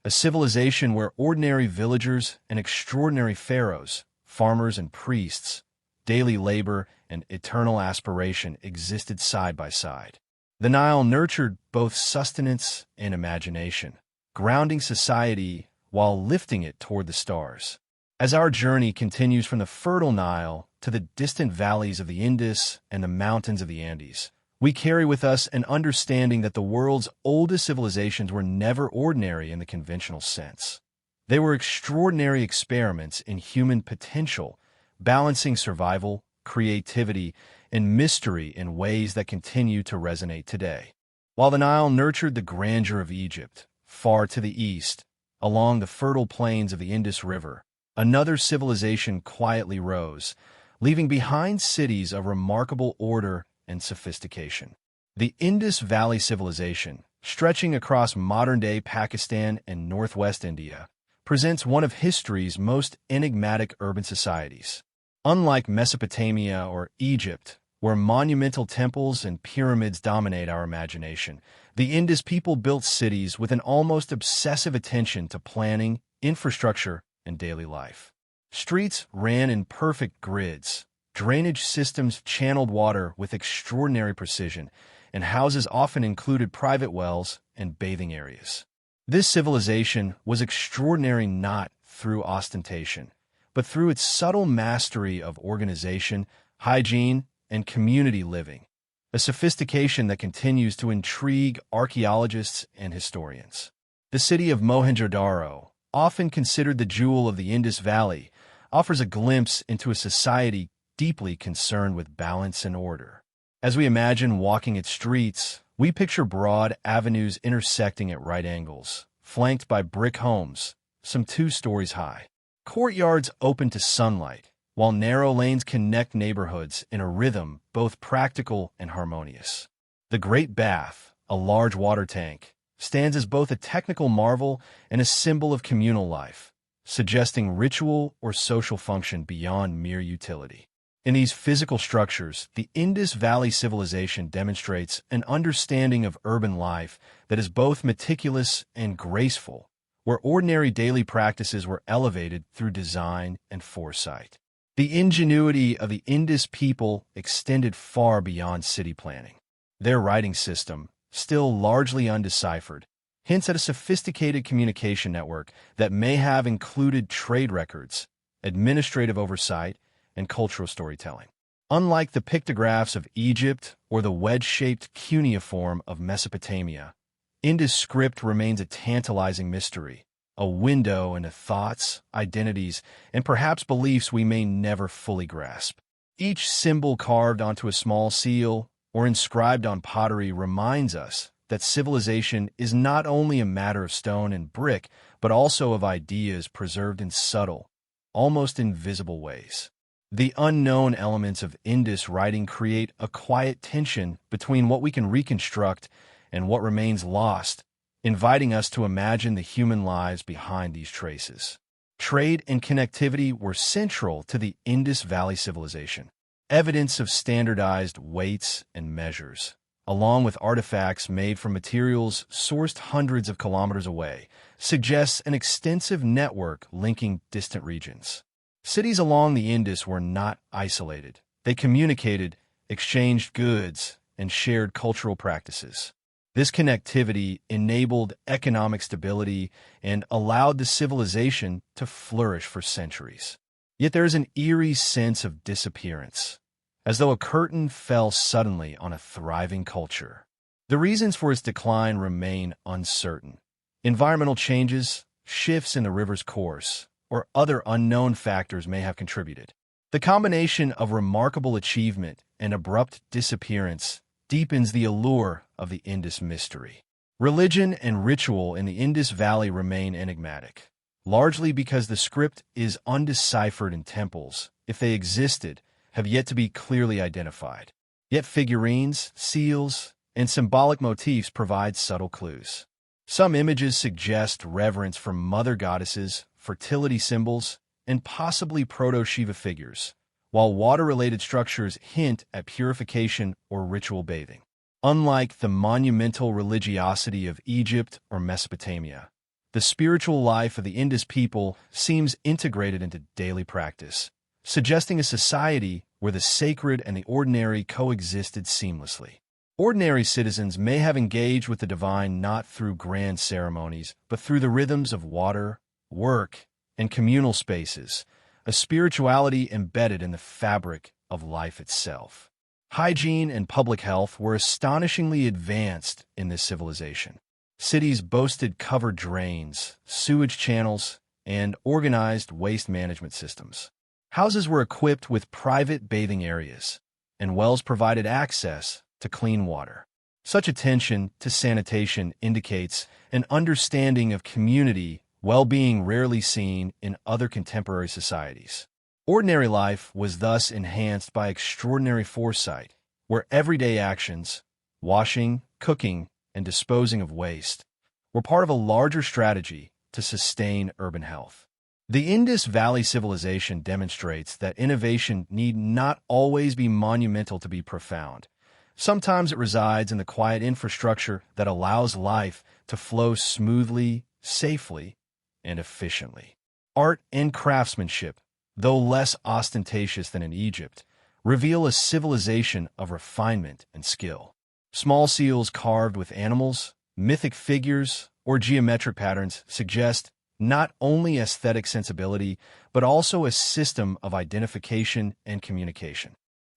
a civilization where ordinary villagers and extraordinary pharaohs, farmers and priests, daily labor and eternal aspiration existed side by side. The Nile nurtured both sustenance and imagination, grounding society while lifting it toward the stars. As our journey continues from the fertile Nile to the distant valleys of the Indus and the mountains of the Andes, we carry with us an understanding that the world's oldest civilizations were never ordinary in the conventional sense. They were extraordinary experiments in human potential, balancing survival, creativity, and mystery in ways that continue to resonate today. While the Nile nurtured the grandeur of Egypt, far to the east, along the fertile plains of the Indus River, another civilization quietly rose, leaving behind cities of remarkable order and sophistication. The Indus Valley Civilization, stretching across modern-day Pakistan and northwest India, presents one of history's most enigmatic urban societies. Unlike Mesopotamia or Egypt, where monumental temples and pyramids dominate our imagination, the Indus people built cities with an almost obsessive attention to planning, infrastructure, and daily life. Streets ran in perfect grids, drainage systems channeled water with extraordinary precision, and houses often included private wells and bathing areas. This civilization was extraordinary not through ostentation, but through its subtle mastery of organization, hygiene, and community living, a sophistication that continues to intrigue archaeologists and historians. The city of Mohenjo-Daro, often considered the jewel of the Indus Valley, offers a glimpse into a society deeply concerned with balance and order. As we imagine walking its streets, we picture broad avenues intersecting at right angles, flanked by brick homes, some 2 stories high. Courtyards open to sunlight, while narrow lanes connect neighborhoods in a rhythm both practical and harmonious. The Great Bath, a large water tank, stands as both a technical marvel and a symbol of communal life, suggesting ritual or social function beyond mere utility. In these physical structures, the Indus Valley Civilization demonstrates an understanding of urban life that is both meticulous and graceful, where ordinary daily practices were elevated through design and foresight. The ingenuity of the Indus people extended far beyond city planning. Their writing system, still largely undeciphered, hints at a sophisticated communication network that may have included trade records, administrative oversight, and cultural storytelling. Unlike the pictographs of Egypt or the wedge-shaped cuneiform of Mesopotamia, Indus script remains a tantalizing mystery, a window into thoughts, identities, and perhaps beliefs we may never fully grasp. Each symbol carved onto a small seal or inscribed on pottery reminds us that civilization is not only a matter of stone and brick, but also of ideas preserved in subtle, almost invisible ways. The unknown elements of Indus writing create a quiet tension between what we can reconstruct and what remains lost, inviting us to imagine the human lives behind these traces. Trade and connectivity were central to the Indus Valley civilization. Evidence of standardized weights and measures, along with artifacts made from materials sourced hundreds of kilometers away, suggests an extensive network linking distant regions. Cities along the Indus were not isolated. They communicated, exchanged goods, and shared cultural practices. This connectivity enabled economic stability and allowed the civilization to flourish for centuries. Yet there is an eerie sense of disappearance, as though a curtain fell suddenly on a thriving culture. The reasons for its decline remain uncertain. Environmental changes, shifts in the river's course, or other unknown factors may have contributed. The combination of remarkable achievement and abrupt disappearance deepens the allure of the Indus mystery. Religion and ritual in the Indus Valley remain enigmatic, largely because the script is undeciphered and temples, if they existed, have yet to be clearly identified. Yet figurines, seals, and symbolic motifs provide subtle clues. Some images suggest reverence for mother goddesses, fertility symbols, and possibly proto-Shiva figures, while water-related structures hint at purification or ritual bathing. Unlike the monumental religiosity of Egypt or Mesopotamia, the spiritual life of the Indus people seems integrated into daily practice, suggesting a society where the sacred and the ordinary coexisted seamlessly. Ordinary citizens may have engaged with the divine not through grand ceremonies, but through the rhythms of water, work, and communal spaces, a spirituality embedded in the fabric of life itself. Hygiene and public health were astonishingly advanced in this civilization. Cities boasted covered drains, sewage channels, and organized waste management systems. Houses were equipped with private bathing areas, and wells provided access to clean water. Such attention to sanitation indicates an understanding of community well-being rarely seen in other contemporary societies. Ordinary life was thus enhanced by extraordinary foresight, where everyday actions, washing, cooking, and disposing of waste, were part of a larger strategy to sustain urban health. The Indus Valley civilization demonstrates that innovation need not always be monumental to be profound. Sometimes it resides in the quiet infrastructure that allows life to flow smoothly, safely, and efficiently. Art and craftsmanship, though less ostentatious than in Egypt, reveal a civilization of refinement and skill. Small seals carved with animals, mythic figures, or geometric patterns suggest not only aesthetic sensibility, but also a system of identification and communication.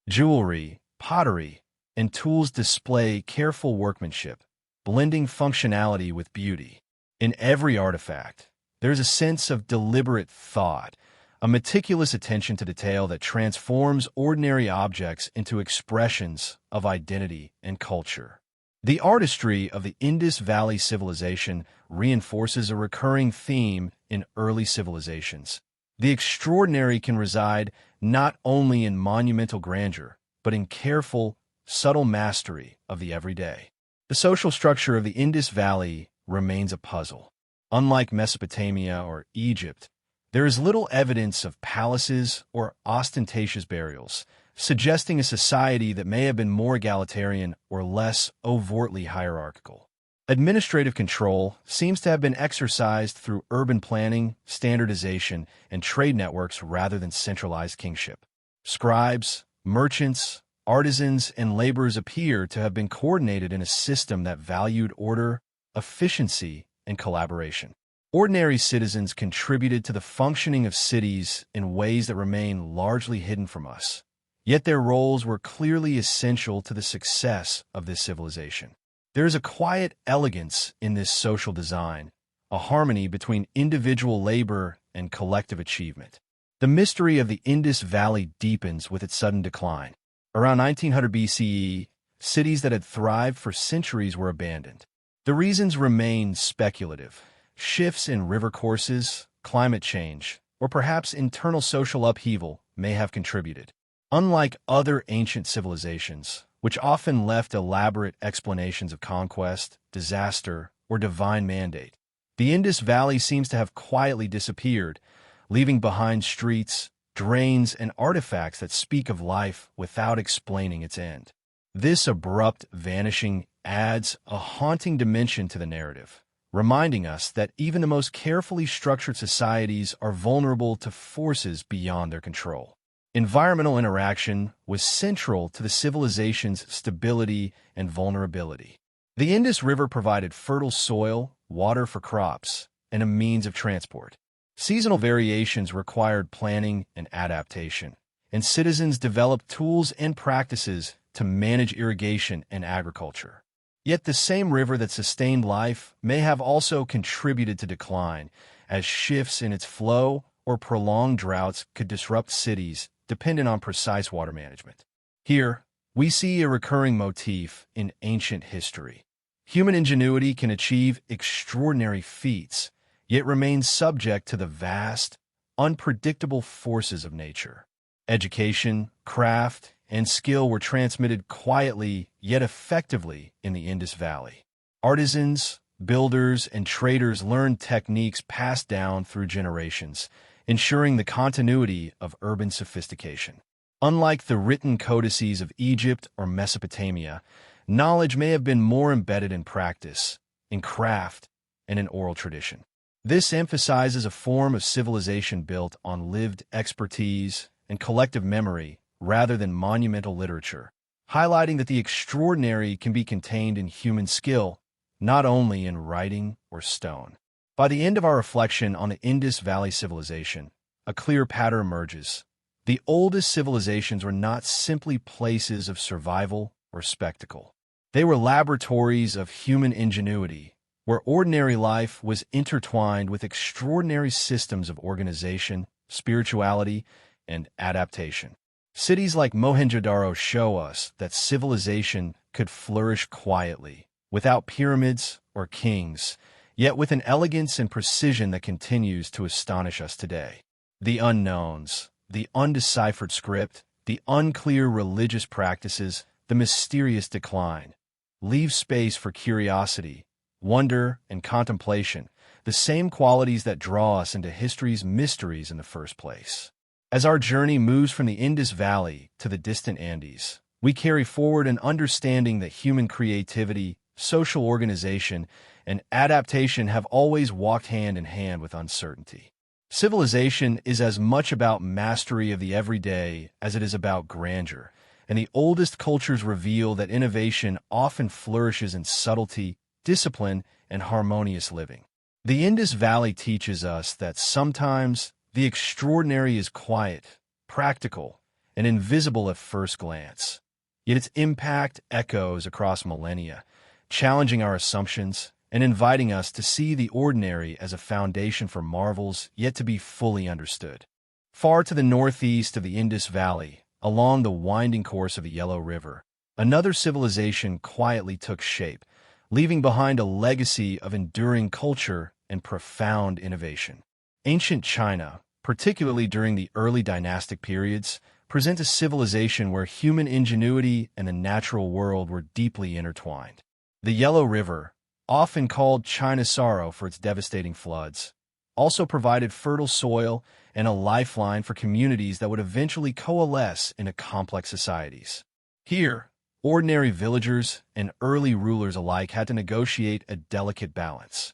Jewelry, pottery, and tools display careful workmanship, blending functionality with beauty. In every artifact, there's a sense of deliberate thought, a meticulous attention to detail that transforms ordinary objects into expressions of identity and culture. The artistry of the Indus Valley civilization reinforces a recurring theme in early civilizations. The extraordinary can reside not only in monumental grandeur, but in careful, subtle mastery of the everyday. The social structure of the Indus Valley remains a puzzle. Unlike Mesopotamia or Egypt, there is little evidence of palaces or ostentatious burials, suggesting a society that may have been more egalitarian or less overtly hierarchical. Administrative control seems to have been exercised through urban planning, standardization, and trade networks rather than centralized kingship. Scribes, merchants, artisans, and laborers appear to have been coordinated in a system that valued order, efficiency, and collaboration. Ordinary citizens contributed to the functioning of cities in ways that remain largely hidden from us, yet their roles were clearly essential to the success of this civilization. There is a quiet elegance in this social design, a harmony between individual labor and collective achievement. The mystery of the Indus Valley deepens with its sudden decline. Around 1900 BCE, cities that had thrived for centuries were abandoned. The reasons remain speculative. Shifts in river courses, climate change, or perhaps internal social upheaval may have contributed. Unlike other ancient civilizations, which often left elaborate explanations of conquest, disaster, or divine mandate, the Indus Valley seems to have quietly disappeared, leaving behind streets, drains, and artifacts that speak of life without explaining its end. This abrupt vanishing adds a haunting dimension to the narrative, reminding us that even the most carefully structured societies are vulnerable to forces beyond their control. Environmental interaction was central to the civilization's stability and vulnerability. The Indus River provided fertile soil, water for crops, and a means of transport. Seasonal variations required planning and adaptation, and citizens developed tools and practices to manage irrigation and agriculture. Yet the same river that sustained life may have also contributed to decline, as shifts in its flow or prolonged droughts could disrupt cities dependent on precise water management. Here, we see a recurring motif in ancient history. Human ingenuity can achieve extraordinary feats, yet remain subject to the vast, unpredictable forces of nature. Education, craft, and skill were transmitted quietly yet effectively in the Indus Valley. Artisans, builders, and traders learned techniques passed down through generations, ensuring the continuity of urban sophistication. Unlike the written codices of Egypt or Mesopotamia, knowledge may have been more embedded in practice, in craft, and in oral tradition. This emphasizes a form of civilization built on lived expertise and collective memory rather than monumental literature, highlighting that the extraordinary can be contained in human skill, not only in writing or stone. By the end of our reflection on the Indus Valley civilization, a clear pattern emerges. The oldest civilizations were not simply places of survival or spectacle. They were laboratories of human ingenuity, where ordinary life was intertwined with extraordinary systems of organization, spirituality, and adaptation. Cities like Mohenjo-daro show us that civilization could flourish quietly, without pyramids or kings, yet with an elegance and precision that continues to astonish us today. The unknowns, the undeciphered script, the unclear religious practices, the mysterious decline, leave space for curiosity, wonder, and contemplation, the same qualities that draw us into history's mysteries in the first place. As our journey moves from the Indus Valley to the distant Andes, we carry forward an understanding that human creativity, social organization, and adaptation have always walked hand in hand with uncertainty. Civilization is as much about mastery of the everyday as it is about grandeur, and the oldest cultures reveal that innovation often flourishes in subtlety, discipline, and harmonious living. The Indus Valley teaches us that sometimes the extraordinary is quiet, practical, and invisible at first glance. Yet its impact echoes across millennia, challenging our assumptions and inviting us to see the ordinary as a foundation for marvels yet to be fully understood. Far to the northeast of the Indus Valley, along the winding course of the Yellow River, another civilization quietly took shape, leaving behind a legacy of enduring culture and profound innovation. Ancient China, particularly during the early dynastic periods, present a civilization where human ingenuity and the natural world were deeply intertwined. The Yellow River, often called China's Sorrow for its devastating floods, also provided fertile soil and a lifeline for communities that would eventually coalesce into complex societies. Here, ordinary villagers and early rulers alike had to negotiate a delicate balance,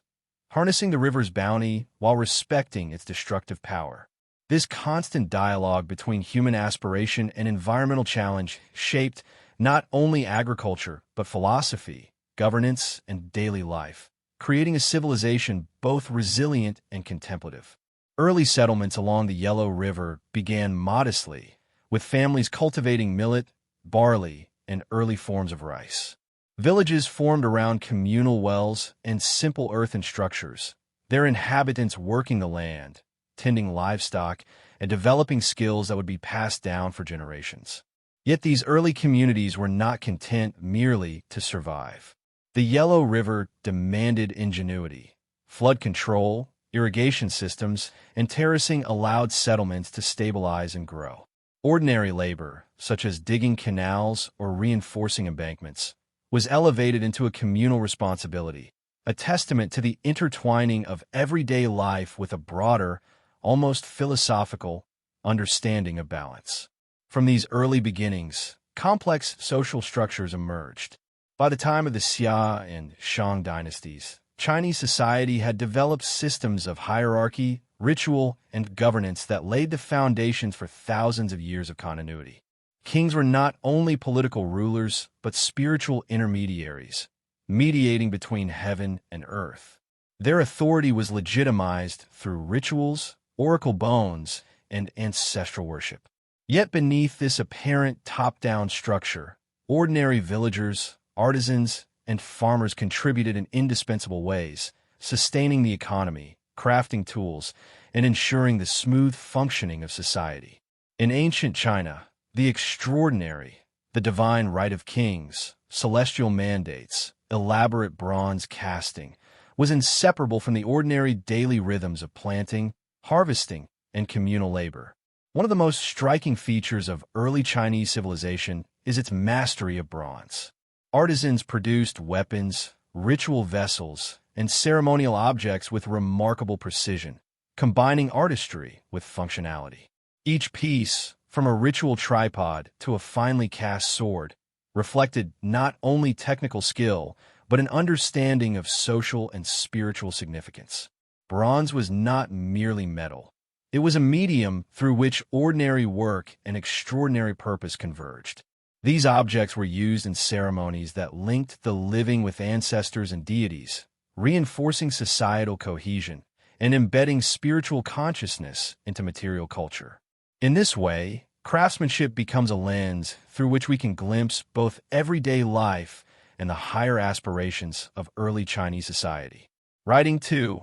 harnessing the river's bounty while respecting its destructive power. This constant dialogue between human aspiration and environmental challenge shaped not only agriculture, but philosophy, governance, and daily life, creating a civilization both resilient and contemplative. Early settlements along the Yellow River began modestly, with families cultivating millet, barley, and early forms of rice. Villages formed around communal wells and simple earthen structures, their inhabitants working the land, tending livestock, and developing skills that would be passed down for generations. Yet these early communities were not content merely to survive. The Yellow River demanded ingenuity. Flood control, irrigation systems, and terracing allowed settlements to stabilize and grow. Ordinary labor, such as digging canals or reinforcing embankments, was elevated into a communal responsibility, a testament to the intertwining of everyday life with a broader, almost philosophical, understanding of balance. From these early beginnings, complex social structures emerged. By the time of the Xia and Shang dynasties, Chinese society had developed systems of hierarchy, ritual, and governance that laid the foundations for thousands of years of continuity. Kings were not only political rulers, but spiritual intermediaries, mediating between heaven and earth. Their authority was legitimized through rituals, oracle bones, and ancestral worship. Yet beneath this apparent top-down structure, ordinary villagers, artisans, and farmers contributed in indispensable ways, sustaining the economy, crafting tools, and ensuring the smooth functioning of society. In ancient China, the extraordinary, the divine right of kings, celestial mandates, elaborate bronze casting, was inseparable from the ordinary daily rhythms of planting, harvesting, and communal labor. One of the most striking features of early Chinese civilization is its mastery of bronze. Artisans produced weapons, ritual vessels, and ceremonial objects with remarkable precision, combining artistry with functionality. Each piece, from a ritual tripod to a finely cast sword, reflected not only technical skill, but an understanding of social and spiritual significance. Bronze was not merely metal. It was a medium through which ordinary work and extraordinary purpose converged. These objects were used in ceremonies that linked the living with ancestors and deities, reinforcing societal cohesion and embedding spiritual consciousness into material culture. In this way, craftsmanship becomes a lens through which we can glimpse both everyday life and the higher aspirations of early Chinese society. Writing, too,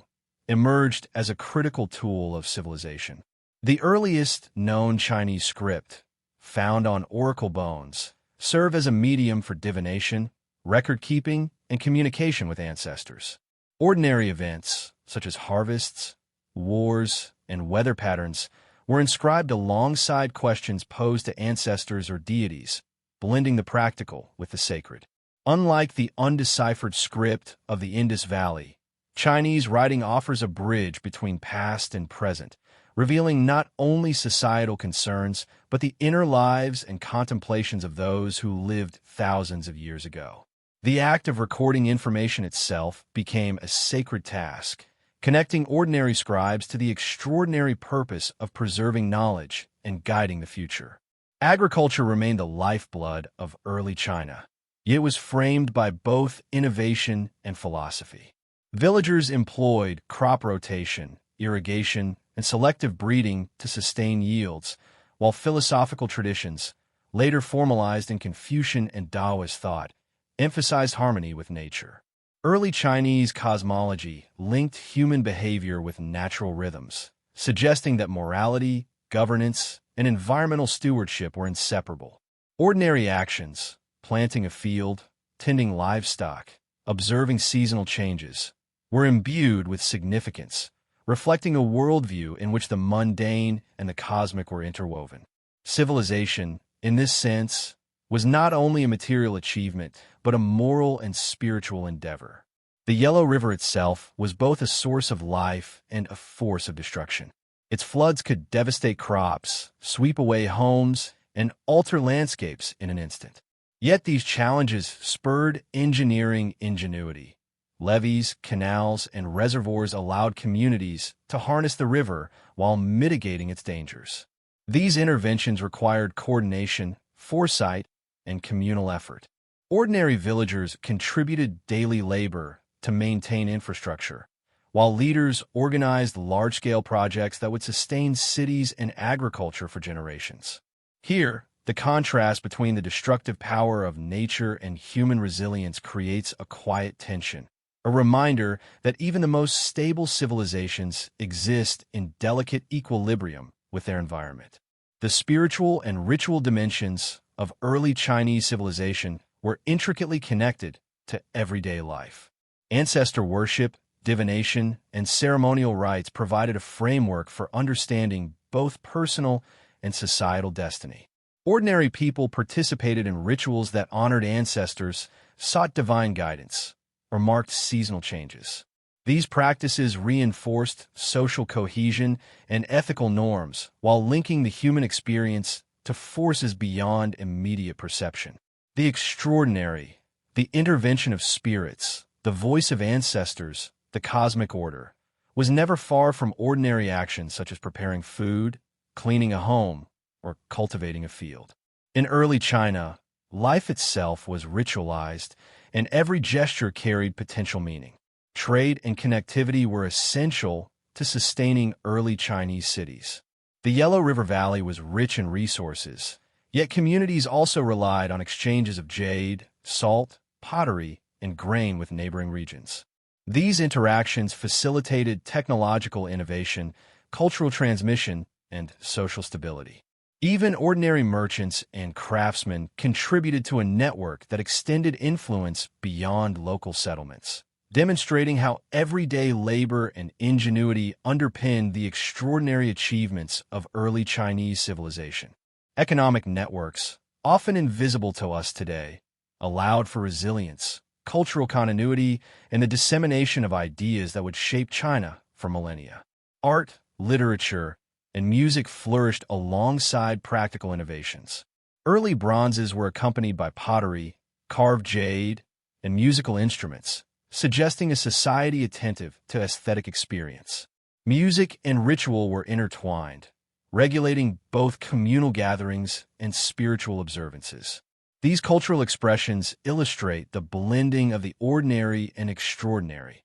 emerged as a critical tool of civilization. The earliest known Chinese script, found on oracle bones, served as a medium for divination, record-keeping, and communication with ancestors. Ordinary events, such as harvests, wars, and weather patterns, were inscribed alongside questions posed to ancestors or deities, blending the practical with the sacred. Unlike the undeciphered script of the Indus Valley, Chinese writing offers a bridge between past and present, revealing not only societal concerns, but the inner lives and contemplations of those who lived thousands of years ago. The act of recording information itself became a sacred task, connecting ordinary scribes to the extraordinary purpose of preserving knowledge and guiding the future. Agriculture remained the lifeblood of early China. It was framed by both innovation and philosophy. Villagers employed crop rotation, irrigation, and selective breeding to sustain yields, while philosophical traditions, later formalized in Confucian and Taoist thought, emphasized harmony with nature. Early Chinese cosmology linked human behavior with natural rhythms, suggesting that morality, governance, and environmental stewardship were inseparable. Ordinary actions, planting a field, tending livestock, observing seasonal changes, were imbued with significance, reflecting a worldview in which the mundane and the cosmic were interwoven. Civilization, in this sense, was not only a material achievement, but a moral and spiritual endeavor. The Yellow River itself was both a source of life and a force of destruction. Its floods could devastate crops, sweep away homes, and alter landscapes in an instant. Yet these challenges spurred engineering ingenuity. Levees, canals, and reservoirs allowed communities to harness the river while mitigating its dangers. These interventions required coordination, foresight, and communal effort. Ordinary villagers contributed daily labor to maintain infrastructure, while leaders organized large-scale projects that would sustain cities and agriculture for generations. Here, the contrast between the destructive power of nature and human resilience creates a quiet tension, a reminder that even the most stable civilizations exist in delicate equilibrium with their environment. The spiritual and ritual dimensions of early Chinese civilization were intricately connected to everyday life. Ancestor worship, divination, and ceremonial rites provided a framework for understanding both personal and societal destiny. Ordinary people participated in rituals that honored ancestors, sought divine guidance, or marked seasonal changes. These practices reinforced social cohesion and ethical norms while linking the human experience to forces beyond immediate perception. The extraordinary, the intervention of spirits, the voice of ancestors, the cosmic order, was never far from ordinary actions such as preparing food, cleaning a home, or cultivating a field. In early China, life itself was ritualized, and every gesture carried potential meaning. Trade and connectivity were essential to sustaining early Chinese cities. The Yellow River Valley was rich in resources, yet communities also relied on exchanges of jade, salt, pottery, and grain with neighboring regions. These interactions facilitated technological innovation, cultural transmission, and social stability. Even ordinary merchants and craftsmen contributed to a network that extended influence beyond local settlements, demonstrating how everyday labor and ingenuity underpinned the extraordinary achievements of early Chinese civilization. Economic networks, often invisible to us today, allowed for resilience, cultural continuity, and the dissemination of ideas that would shape China for millennia. Art, literature, and music flourished alongside practical innovations. Early bronzes were accompanied by pottery, carved jade, and musical instruments, suggesting a society attentive to aesthetic experience. Music and ritual were intertwined, regulating both communal gatherings and spiritual observances. These cultural expressions illustrate the blending of the ordinary and extraordinary.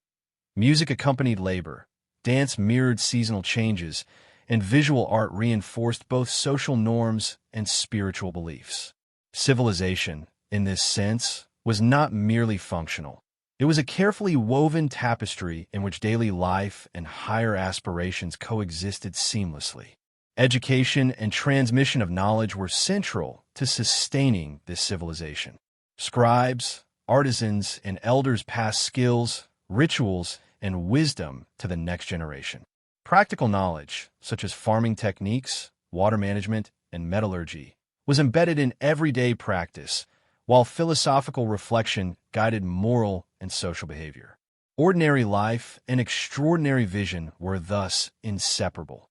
Music accompanied labor, dance mirrored seasonal changes, and visual art reinforced both social norms and spiritual beliefs. Civilization, in this sense, was not merely functional. It was a carefully woven tapestry in which daily life and higher aspirations coexisted seamlessly. Education and transmission of knowledge were central to sustaining this civilization. Scribes, artisans, and elders passed skills, rituals, and wisdom to the next generation. Practical knowledge, such as farming techniques, water management, and metallurgy, was embedded in everyday practice, while philosophical reflection guided moral and social behavior. Ordinary life and extraordinary vision were thus inseparable.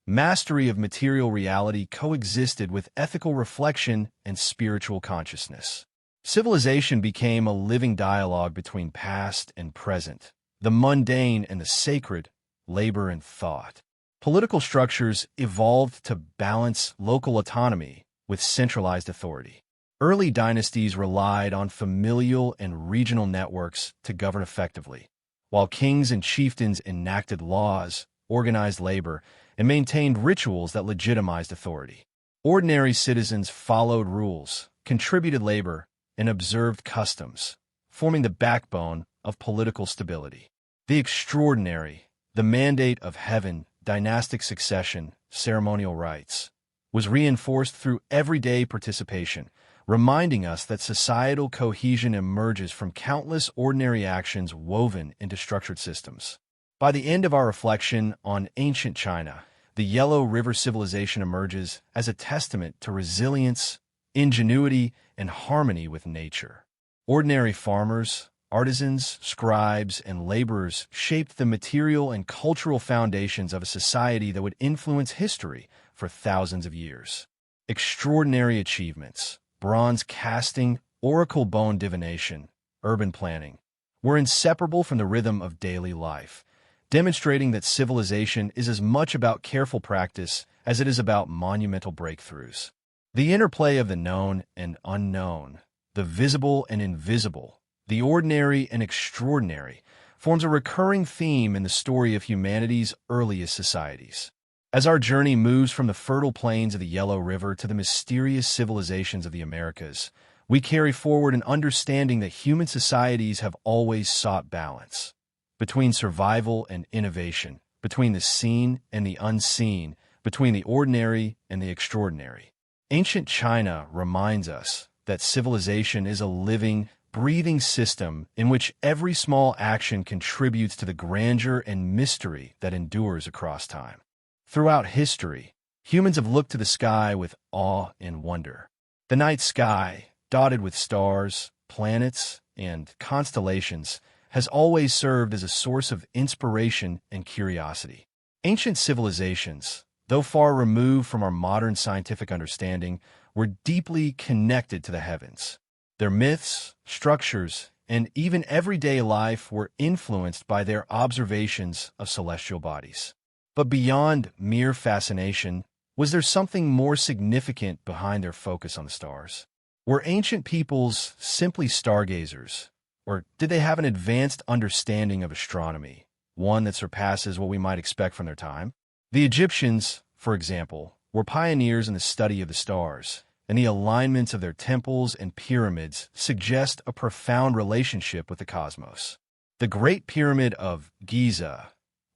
Mastery of material reality coexisted with ethical reflection and spiritual consciousness. Civilization became a living dialogue between past and present, the mundane and the sacred, labor and thought. Political structures evolved to balance local autonomy with centralized authority. Early dynasties relied on familial and regional networks to govern effectively, while kings and chieftains enacted laws, organized labor, and maintained rituals that legitimized authority. Ordinary citizens followed rules, contributed labor, and observed customs, forming the backbone of political stability. The extraordinary, the mandate of heaven, dynastic succession, ceremonial rites, was reinforced through everyday participation, reminding us that societal cohesion emerges from countless ordinary actions woven into structured systems. By the end of our reflection on ancient China, the Yellow River civilization emerges as a testament to resilience, ingenuity, and harmony with nature. Ordinary farmers, artisans, scribes, and laborers shaped the material and cultural foundations of a society that would influence history for thousands of years. Extraordinary achievements, bronze casting, oracle bone divination, urban planning, were inseparable from the rhythm of daily life, demonstrating that civilization is as much about careful practice as it is about monumental breakthroughs. The interplay of the known and unknown, the visible and invisible, the ordinary and extraordinary, forms a recurring theme in the story of humanity's earliest societies. As our journey moves from the fertile plains of the Yellow River to the mysterious civilizations of the Americas, we carry forward an understanding that human societies have always sought balance between survival and innovation, between the seen and the unseen, between the ordinary and the extraordinary. Ancient China reminds us that civilization is a living, breathing system in which every small action contributes to the grandeur and mystery that endures across time. Throughout history, humans have looked to the sky with awe and wonder. The night sky, dotted with stars, planets, and constellations, has always served as a source of inspiration and curiosity. Ancient civilizations, though far removed from our modern scientific understanding, were deeply connected to the heavens. Their myths, structures, and even everyday life were influenced by their observations of celestial bodies. But beyond mere fascination, was there something more significant behind their focus on the stars? Were ancient peoples simply stargazers, or did they have an advanced understanding of astronomy, one that surpasses what we might expect from their time? The Egyptians, for example, were pioneers in the study of the stars, and the alignments of their temples and pyramids suggest a profound relationship with the cosmos. The Great Pyramid of Giza,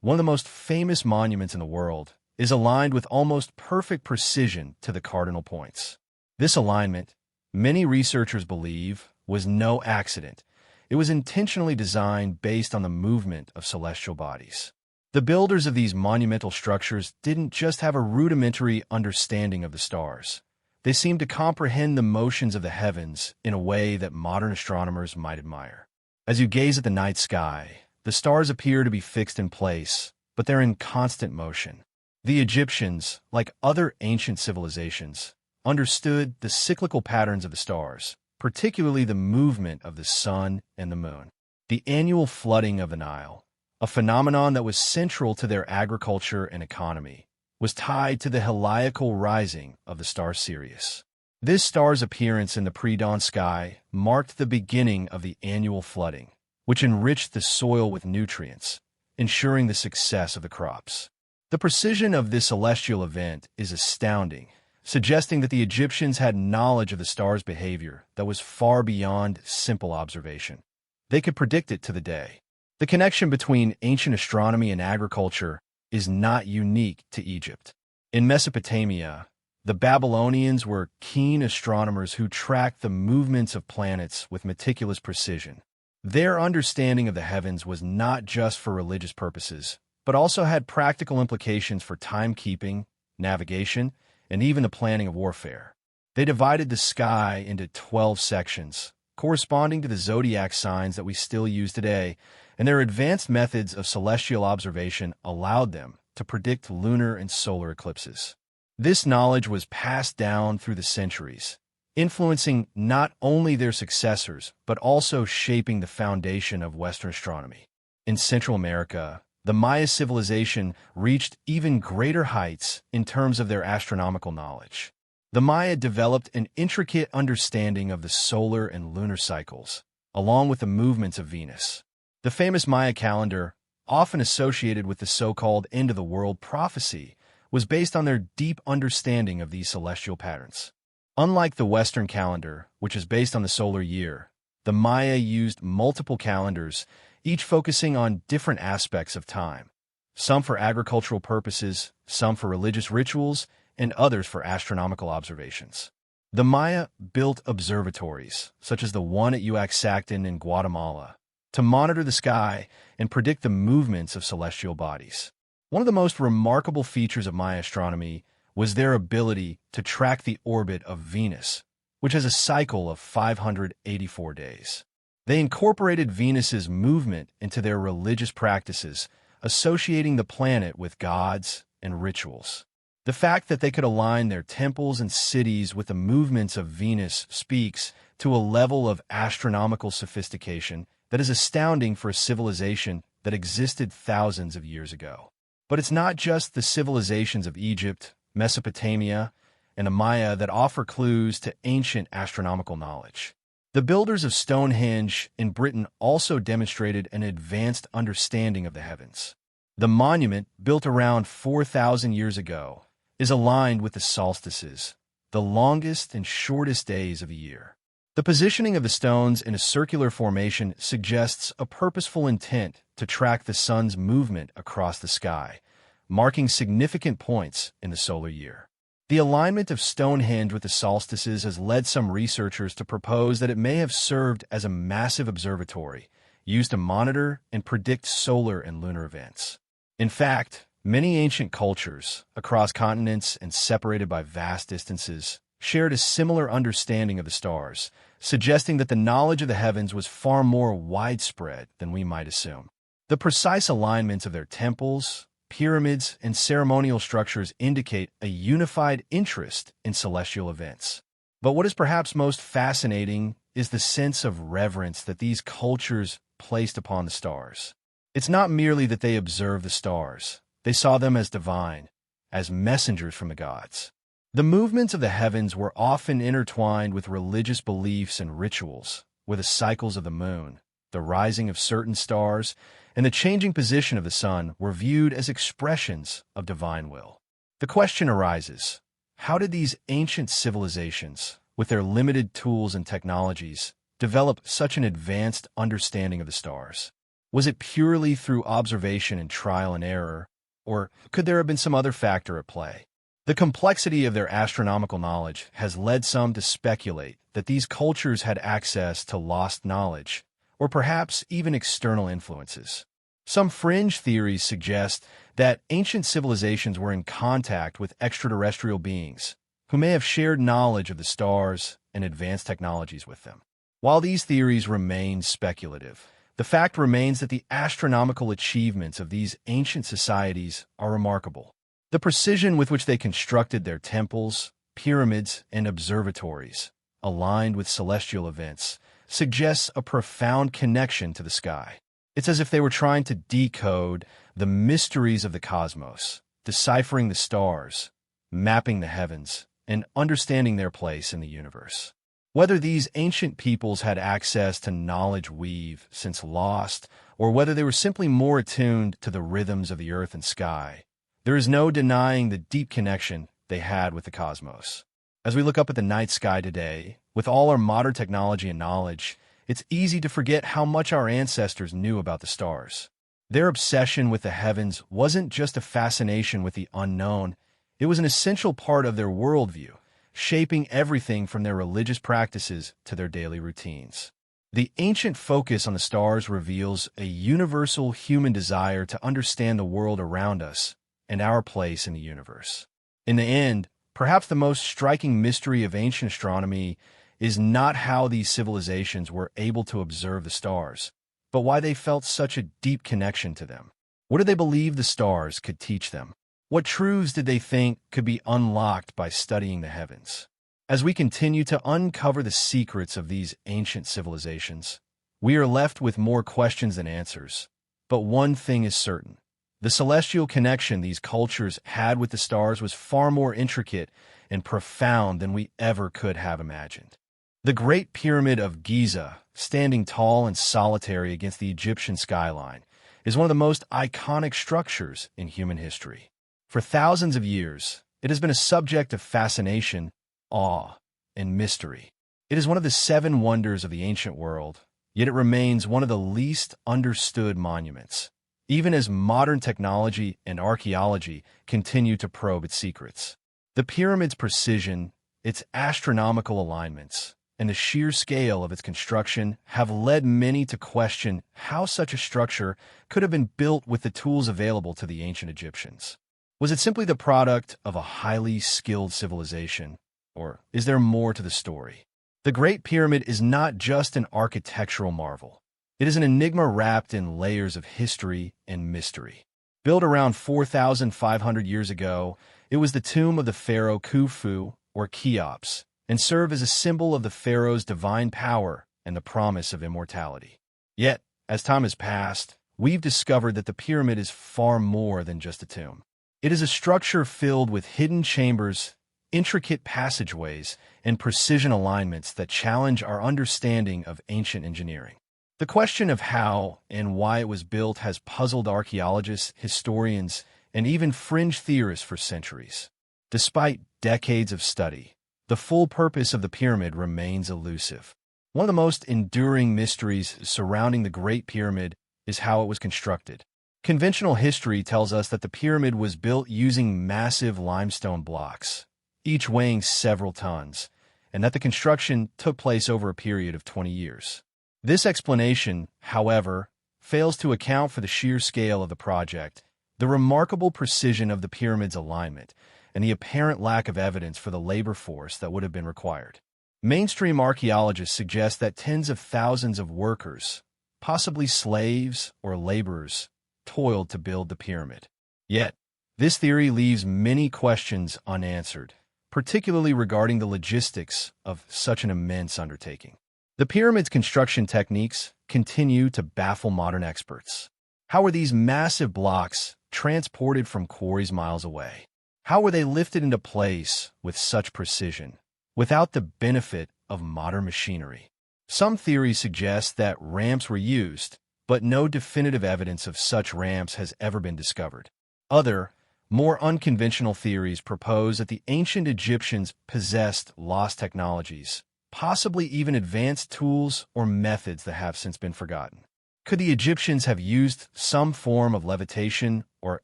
one of the most famous monuments in the world, is aligned with almost perfect precision to the cardinal points. This alignment, many researchers believe, was no accident. It was intentionally designed based on the movement of celestial bodies. The builders of these monumental structures didn't just have a rudimentary understanding of the stars. They seemed to comprehend the motions of the heavens in a way that modern astronomers might admire. As you gaze at the night sky, the stars appear to be fixed in place, but they're in constant motion. The Egyptians, like other ancient civilizations, understood the cyclical patterns of the stars, particularly the movement of the sun and the moon. The annual flooding of the Nile, a phenomenon that was central to their agriculture and economy, was tied to the heliacal rising of the star Sirius. This star's appearance in the pre-dawn sky marked the beginning of the annual flooding, which enriched the soil with nutrients, ensuring the success of the crops. The precision of this celestial event is astounding, suggesting that the Egyptians had knowledge of the star's behavior that was far beyond simple observation. They could predict it to the day. The connection between ancient astronomy and agriculture is not unique to Egypt. In Mesopotamia, the Babylonians were keen astronomers who tracked the movements of planets with meticulous precision. Their understanding of the heavens was not just for religious purposes, but also had practical implications for timekeeping, navigation, and even the planning of warfare. They divided the sky into 12 sections, corresponding to the zodiac signs that we still use today, and their advanced methods of celestial observation allowed them to predict lunar and solar eclipses. This knowledge was passed down through the centuries, influencing not only their successors, but also shaping the foundation of Western astronomy. In Central America, the Maya civilization reached even greater heights in terms of their astronomical knowledge. The Maya developed an intricate understanding of the solar and lunar cycles, along with the movements of Venus. The famous Maya calendar, often associated with the so-called end-of-the-world prophecy, was based on their deep understanding of these celestial patterns. Unlike the Western calendar, which is based on the solar year, the Maya used multiple calendars, each focusing on different aspects of time, some for agricultural purposes, some for religious rituals, and others for astronomical observations. The Maya built observatories, such as the one at Uaxactán in Guatemala, to monitor the sky and predict the movements of celestial bodies. One of the most remarkable features of Maya astronomy was their ability to track the orbit of Venus, which has a cycle of 584 days. They incorporated Venus's movement into their religious practices, associating the planet with gods and rituals. The fact that they could align their temples and cities with the movements of Venus speaks to a level of astronomical sophistication that is astounding for a civilization that existed thousands of years ago. But it's not just the civilizations of Egypt, Mesopotamia, and the Maya that offer clues to ancient astronomical knowledge. The builders of Stonehenge in Britain also demonstrated an advanced understanding of the heavens. The monument, built around 4,000 years ago, is aligned with the solstices, the longest and shortest days of the year. The positioning of the stones in a circular formation suggests a purposeful intent to track the sun's movement across the sky, marking significant points in the solar year. The alignment of Stonehenge with the solstices has led some researchers to propose that it may have served as a massive observatory used to monitor and predict solar and lunar events. In fact, many ancient cultures, across continents and separated by vast distances, shared a similar understanding of the stars, suggesting that the knowledge of the heavens was far more widespread than we might assume. The precise alignments of their temples, pyramids, and ceremonial structures indicate a unified interest in celestial events. But what is perhaps most fascinating is the sense of reverence that these cultures placed upon the stars. It's not merely that they observed the stars. They saw them as divine, as messengers from the gods. The movements of the heavens were often intertwined with religious beliefs and rituals, where the cycles of the moon, the rising of certain stars, and the changing position of the sun were viewed as expressions of divine will. The question arises, how did these ancient civilizations, with their limited tools and technologies, develop such an advanced understanding of the stars? Was it purely through observation and trial and error, or could there have been some other factor at play? The complexity of their astronomical knowledge has led some to speculate that these cultures had access to lost knowledge, or perhaps even external influences. Some fringe theories suggest that ancient civilizations were in contact with extraterrestrial beings, who may have shared knowledge of the stars and advanced technologies with them. While these theories remain speculative, the fact remains that the astronomical achievements of these ancient societies are remarkable. The precision with which they constructed their temples, pyramids, and observatories, aligned with celestial events, suggests a profound connection to the sky. It's as if they were trying to decode the mysteries of the cosmos, deciphering the stars, mapping the heavens, and understanding their place in the universe. Whether these ancient peoples had access to knowledge we've since lost, or whether they were simply more attuned to the rhythms of the earth and sky, there is no denying the deep connection they had with the cosmos. As we look up at the night sky today, with all our modern technology and knowledge, it's easy to forget how much our ancestors knew about the stars. Their obsession with the heavens wasn't just a fascination with the unknown, it was an essential part of their worldview, shaping everything from their religious practices to their daily routines. The ancient focus on the stars reveals a universal human desire to understand the world around us and our place in the universe. In the end, perhaps the most striking mystery of ancient astronomy is not how these civilizations were able to observe the stars, but why they felt such a deep connection to them. What did they believe the stars could teach them? What truths did they think could be unlocked by studying the heavens? As we continue to uncover the secrets of these ancient civilizations, we are left with more questions than answers. But one thing is certain. The celestial connection these cultures had with the stars was far more intricate and profound than we ever could have imagined. The Great Pyramid of Giza, standing tall and solitary against the Egyptian skyline, is one of the most iconic structures in human history. For thousands of years, it has been a subject of fascination, awe, and mystery. It is one of the 7 wonders of the ancient world, yet it remains one of the least understood monuments, even as modern technology and archaeology continue to probe its secrets. The pyramid's precision, its astronomical alignments, and the sheer scale of its construction have led many to question how such a structure could have been built with the tools available to the ancient Egyptians. Was it simply the product of a highly skilled civilization, or is there more to the story? The Great Pyramid is not just an architectural marvel. It is an enigma wrapped in layers of history and mystery. Built around 4,500 years ago, it was the tomb of the pharaoh Khufu, or Cheops, and served as a symbol of the pharaoh's divine power and the promise of immortality. Yet, as time has passed, we've discovered that the pyramid is far more than just a tomb. It is a structure filled with hidden chambers, intricate passageways, and precision alignments that challenge our understanding of ancient engineering. The question of how and why it was built has puzzled archaeologists, historians, and even fringe theorists for centuries. Despite decades of study, the full purpose of the pyramid remains elusive. One of the most enduring mysteries surrounding the Great Pyramid is how it was constructed. Conventional history tells us that the pyramid was built using massive limestone blocks, each weighing several tons, and that the construction took place over a period of 20 years. This explanation, however, fails to account for the sheer scale of the project, the remarkable precision of the pyramid's alignment, and the apparent lack of evidence for the labor force that would have been required. Mainstream archaeologists suggest that tens of thousands of workers, possibly slaves or laborers, toiled to build the pyramid. Yet, this theory leaves many questions unanswered, particularly regarding the logistics of such an immense undertaking. The pyramid's construction techniques continue to baffle modern experts. How were these massive blocks transported from quarries miles away? How were they lifted into place with such precision, without the benefit of modern machinery? Some theories suggest that ramps were used, but no definitive evidence of such ramps has ever been discovered. Other, more unconventional theories propose that the ancient Egyptians possessed lost technologies, possibly even advanced tools or methods that have since been forgotten. Could the Egyptians have used some form of levitation or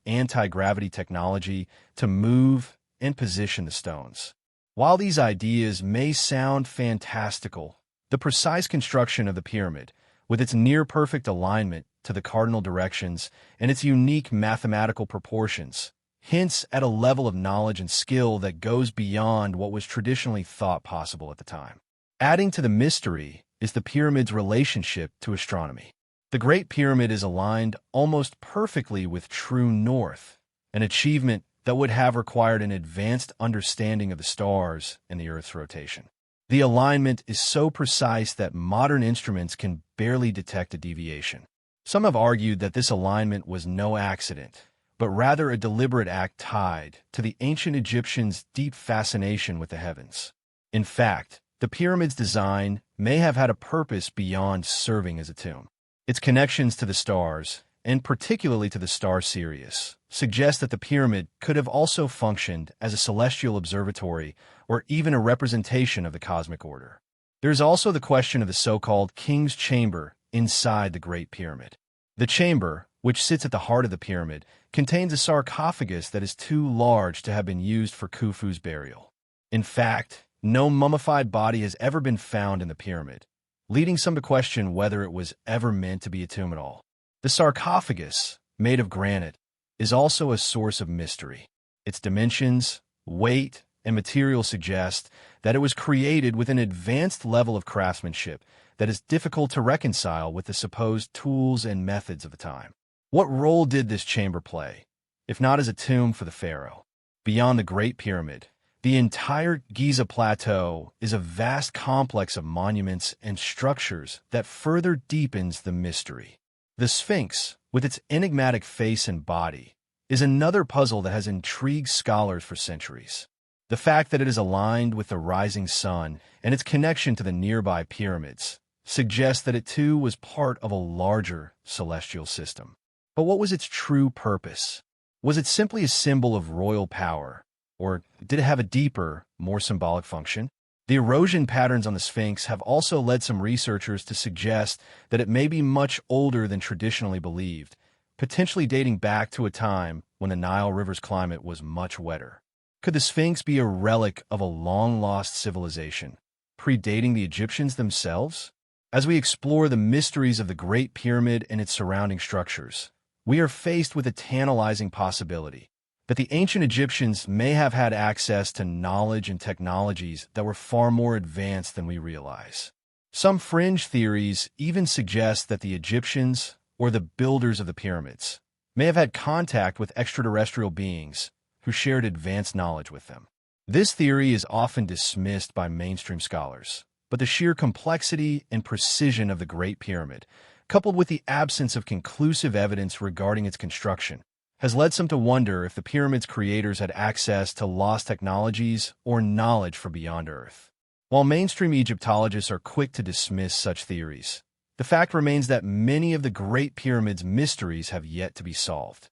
anti-gravity technology to move and position the stones? While these ideas may sound fantastical, the precise construction of the pyramid, with its near-perfect alignment to the cardinal directions and its unique mathematical proportions, hints at a level of knowledge and skill that goes beyond what was traditionally thought possible at the time. Adding to the mystery is the pyramid's relationship to astronomy. The Great Pyramid is aligned almost perfectly with true north, an achievement that would have required an advanced understanding of the stars and the Earth's rotation. The alignment is so precise that modern instruments can barely detect a deviation. Some have argued that this alignment was no accident, but rather a deliberate act tied to the ancient Egyptians' deep fascination with the heavens. In fact, the pyramid's design may have had a purpose beyond serving as a tomb. Its connections to the stars, and particularly to the star Sirius, suggest that the pyramid could have also functioned as a celestial observatory or even a representation of the cosmic order. There is also the question of the so-called King's Chamber inside the Great Pyramid. The chamber, which sits at the heart of the pyramid, contains a sarcophagus that is too large to have been used for Khufu's burial. In fact, no mummified body has ever been found in the pyramid, leading some to question whether it was ever meant to be a tomb at all. The sarcophagus, made of granite, is also a source of mystery. Its dimensions, weight, and material suggest that it was created with an advanced level of craftsmanship that is difficult to reconcile with the supposed tools and methods of the time. What role did this chamber play, if not as a tomb for the pharaoh? Beyond the Great Pyramid, the entire Giza Plateau is a vast complex of monuments and structures that further deepens the mystery. The Sphinx, with its enigmatic face and body, is another puzzle that has intrigued scholars for centuries. The fact that it is aligned with the rising sun and its connection to the nearby pyramids suggests that it too was part of a larger celestial system. But what was its true purpose? Was it simply a symbol of royal power, or did it have a deeper, more symbolic function? The erosion patterns on the Sphinx have also led some researchers to suggest that it may be much older than traditionally believed, potentially dating back to a time when the Nile River's climate was much wetter. Could the Sphinx be a relic of a long-lost civilization, predating the Egyptians themselves? As we explore the mysteries of the Great Pyramid and its surrounding structures, we are faced with a tantalizing possibility that the ancient Egyptians may have had access to knowledge and technologies that were far more advanced than we realize. Some fringe theories even suggest that the Egyptians, or the builders of the pyramids, may have had contact with extraterrestrial beings who shared advanced knowledge with them. This theory is often dismissed by mainstream scholars, but the sheer complexity and precision of the Great Pyramid, coupled with the absence of conclusive evidence regarding its construction, has led some to wonder if the pyramid's creators had access to lost technologies or knowledge from beyond Earth. While mainstream Egyptologists are quick to dismiss such theories, the fact remains that many of the Great Pyramid's mysteries have yet to be solved.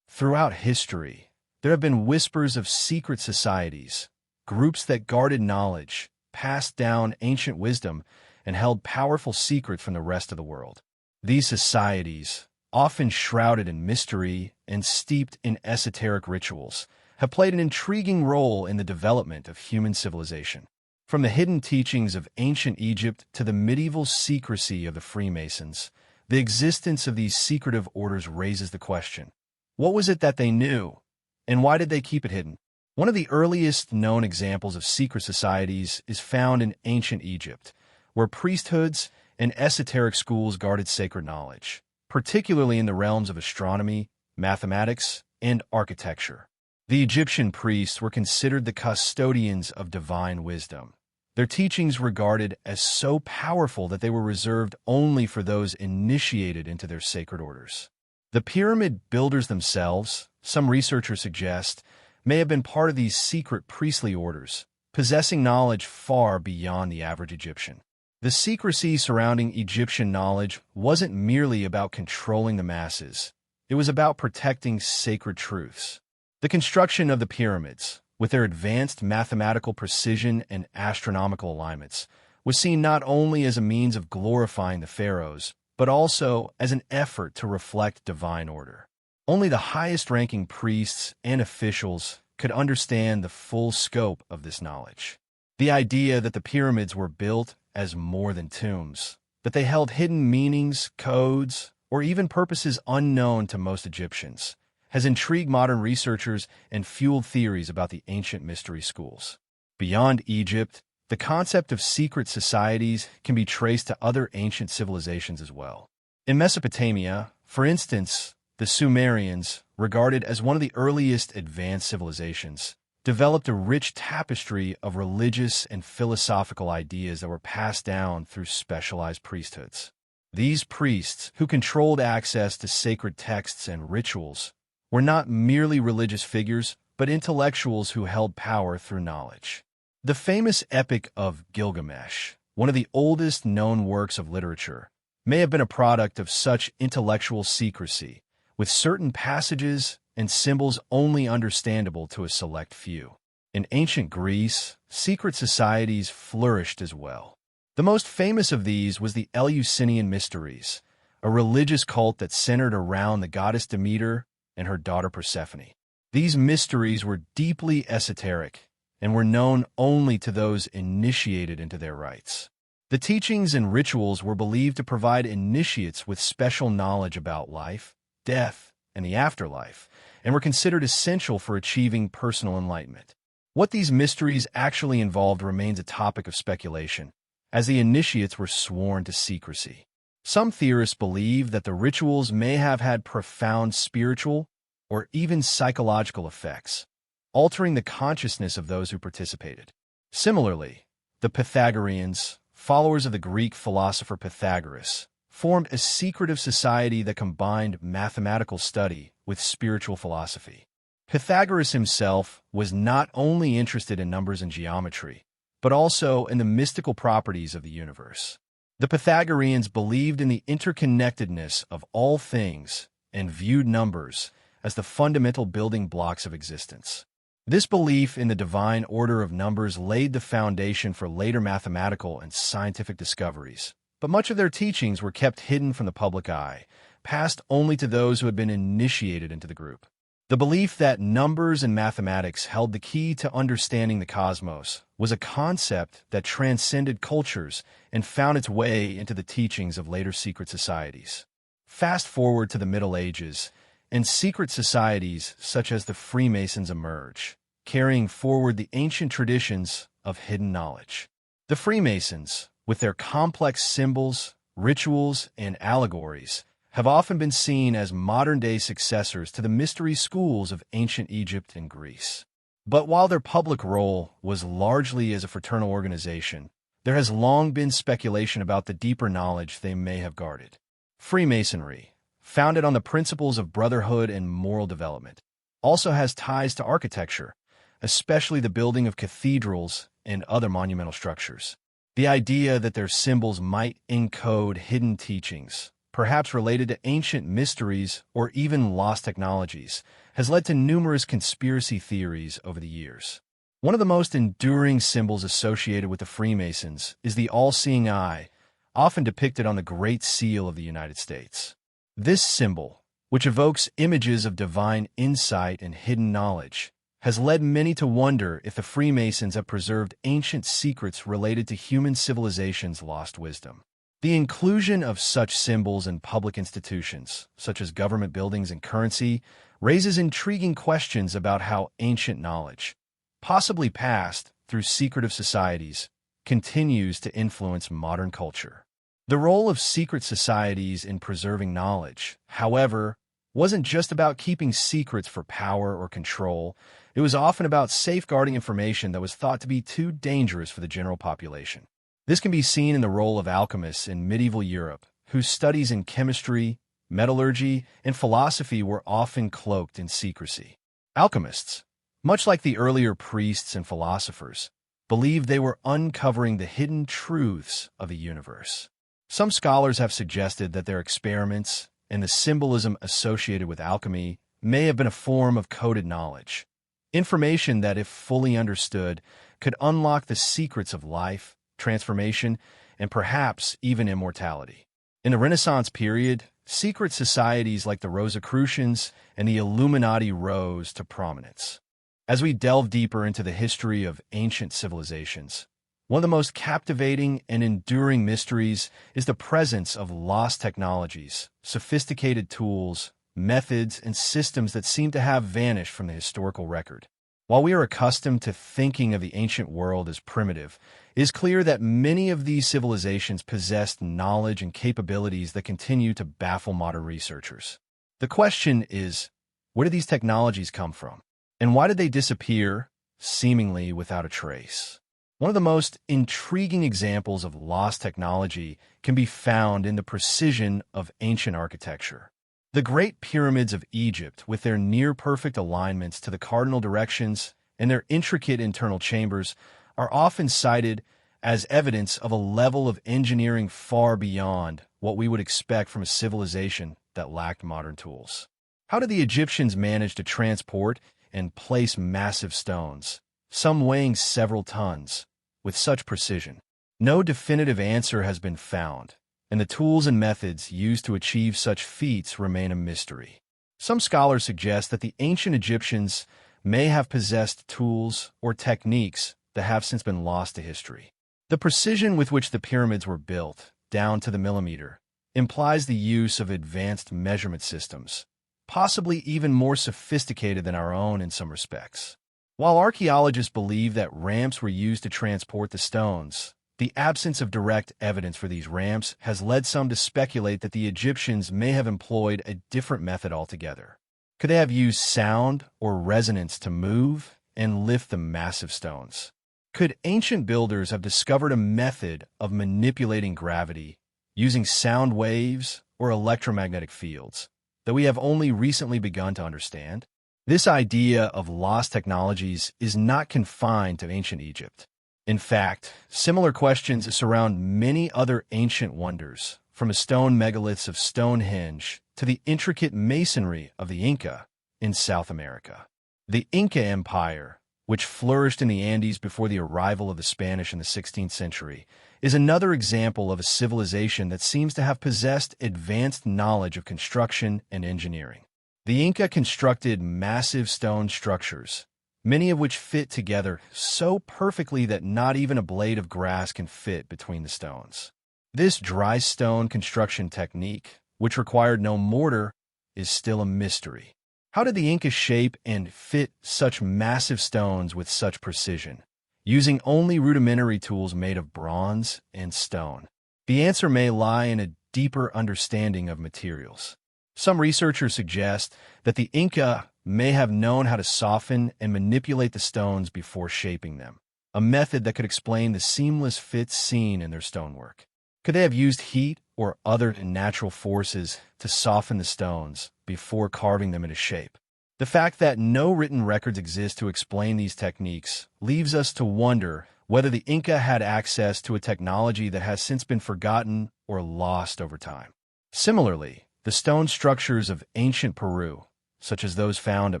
Throughout history, there have been whispers of secret societies, groups that guarded knowledge, passed down ancient wisdom, and held powerful secrets from the rest of the world. These societies, often shrouded in mystery and steeped in esoteric rituals, have played an intriguing role in the development of human civilization. From the hidden teachings of ancient Egypt to the medieval secrecy of the Freemasons, the existence of these secretive orders raises the question: what was it that they knew, and why did they keep it hidden? One of the earliest known examples of secret societies is found in ancient Egypt, where priesthoods and esoteric schools guarded sacred knowledge, particularly in the realms of astronomy, mathematics, and architecture. The Egyptian priests were considered the custodians of divine wisdom. Their teachings regarded as so powerful that they were reserved only for those initiated into their sacred orders. The pyramid builders themselves, some researchers suggest, may have been part of these secret priestly orders, possessing knowledge far beyond the average Egyptian. The secrecy surrounding Egyptian knowledge wasn't merely about controlling the masses. It was about protecting sacred truths. The construction of the pyramids, with their advanced mathematical precision and astronomical alignments, was seen not only as a means of glorifying the pharaohs, but also as an effort to reflect divine order. Only the highest-ranking priests and officials could understand the full scope of this knowledge. The idea that the pyramids were built as more than tombs, that they held hidden meanings, codes, or even purposes unknown to most Egyptians, has intrigued modern researchers and fueled theories about the ancient mystery schools. Beyond Egypt, the concept of secret societies can be traced to other ancient civilizations as well. In Mesopotamia, for instance, the Sumerians, regarded as one of the earliest advanced civilizations, developed a rich tapestry of religious and philosophical ideas that were passed down through specialized priesthoods. These priests, who controlled access to sacred texts and rituals, were not merely religious figures, but intellectuals who held power through knowledge. The famous Epic of Gilgamesh, one of the oldest known works of literature, may have been a product of such intellectual secrecy, with certain passages and symbols only understandable to a select few. In ancient Greece, secret societies flourished as well. The most famous of these was the Eleusinian Mysteries, a religious cult that centered around the goddess Demeter and her daughter Persephone. These mysteries were deeply esoteric and were known only to those initiated into their rites. The teachings and rituals were believed to provide initiates with special knowledge about life, death, and the afterlife, and were considered essential for achieving personal enlightenment. What these mysteries actually involved remains a topic of speculation, as the initiates were sworn to secrecy. Some theorists believe that the rituals may have had profound spiritual or even psychological effects, altering the consciousness of those who participated. Similarly, the Pythagoreans, followers of the Greek philosopher Pythagoras, formed a secretive society that combined mathematical study with spiritual philosophy. Pythagoras himself was not only interested in numbers and geometry, but also in the mystical properties of the universe. The Pythagoreans believed in the interconnectedness of all things and viewed numbers as the fundamental building blocks of existence. This belief in the divine order of numbers laid the foundation for later mathematical and scientific discoveries, but much of their teachings were kept hidden from the public eye, passed only to those who had been initiated into the group. The belief that numbers and mathematics held the key to understanding the cosmos was a concept that transcended cultures and found its way into the teachings of later secret societies. Fast forward to the Middle Ages, and secret societies such as the Freemasons emerge, carrying forward the ancient traditions of hidden knowledge. The Freemasons, with their complex symbols, rituals, and allegories, have often been seen as modern-day successors to the mystery schools of ancient Egypt and Greece. But while their public role was largely as a fraternal organization, there has long been speculation about the deeper knowledge they may have guarded. Freemasonry, founded on the principles of brotherhood and moral development, also has ties to architecture, especially the building of cathedrals and other monumental structures. The idea that their symbols might encode hidden teachings, perhaps related to ancient mysteries or even lost technologies, has led to numerous conspiracy theories over the years. One of the most enduring symbols associated with the Freemasons is the all-seeing eye, often depicted on the Great Seal of the United States. This symbol, which evokes images of divine insight and hidden knowledge, has led many to wonder if the Freemasons have preserved ancient secrets related to human civilization's lost wisdom. The inclusion of such symbols in public institutions, such as government buildings and currency, raises intriguing questions about how ancient knowledge, possibly passed through secretive societies, continues to influence modern culture. The role of secret societies in preserving knowledge, however, wasn't just about keeping secrets for power or control. It was often about safeguarding information that was thought to be too dangerous for the general population. This can be seen in the role of alchemists in medieval Europe, whose studies in chemistry, metallurgy, and philosophy were often cloaked in secrecy. Alchemists, much like the earlier priests and philosophers, believed they were uncovering the hidden truths of the universe. Some scholars have suggested that their experiments and the symbolism associated with alchemy may have been a form of coded knowledge, information that, if fully understood, could unlock the secrets of life, transformation, and perhaps even immortality. In the Renaissance period, secret societies like the Rosicrucians and the Illuminati rose to prominence. As we delve deeper into the history of ancient civilizations, one of the most captivating and enduring mysteries is the presence of lost technologies, sophisticated tools, methods, and systems that seem to have vanished from the historical record. While we are accustomed to thinking of the ancient world as primitive, it is clear that many of these civilizations possessed knowledge and capabilities that continue to baffle modern researchers. The question is, where did these technologies come from? And why did they disappear, seemingly without a trace? One of the most intriguing examples of lost technology can be found in the precision of ancient architecture. The Great Pyramids of Egypt, with their near-perfect alignments to the cardinal directions and their intricate internal chambers, are often cited as evidence of a level of engineering far beyond what we would expect from a civilization that lacked modern tools. How did the Egyptians manage to transport and place massive stones, some weighing several tons, with such precision? No definitive answer has been found, and the tools and methods used to achieve such feats remain a mystery. Some scholars suggest that the ancient Egyptians may have possessed tools or techniques that have since been lost to history. The precision with which the pyramids were built, down to the millimeter, implies the use of advanced measurement systems, possibly even more sophisticated than our own in some respects. While archaeologists believe that ramps were used to transport the stones, the absence of direct evidence for these ramps has led some to speculate that the Egyptians may have employed a different method altogether. Could they have used sound or resonance to move and lift the massive stones? Could ancient builders have discovered a method of manipulating gravity using sound waves or electromagnetic fields that we have only recently begun to understand? This idea of lost technologies is not confined to ancient Egypt. In fact, similar questions surround many other ancient wonders, from the stone megaliths of Stonehenge to the intricate masonry of the Inca in South America. The Inca Empire, which flourished in the Andes before the arrival of the Spanish in the 16th century, is another example of a civilization that seems to have possessed advanced knowledge of construction and engineering. The Inca constructed massive stone structures, many of which fit together so perfectly that not even a blade of grass can fit between the stones. This dry stone construction technique, which required no mortar, is still a mystery. How did the Inca shape and fit such massive stones with such precision, using only rudimentary tools made of bronze and stone? The answer may lie in a deeper understanding of materials. Some researchers suggest that the Inca may have known how to soften and manipulate the stones before shaping them, a method that could explain the seamless fits seen in their stonework. Could they have used heat or other natural forces to soften the stones before carving them into shape? The fact that no written records exist to explain these techniques leaves us to wonder whether the Inca had access to a technology that has since been forgotten or lost over time. Similarly, the stone structures of ancient Peru, such as those found at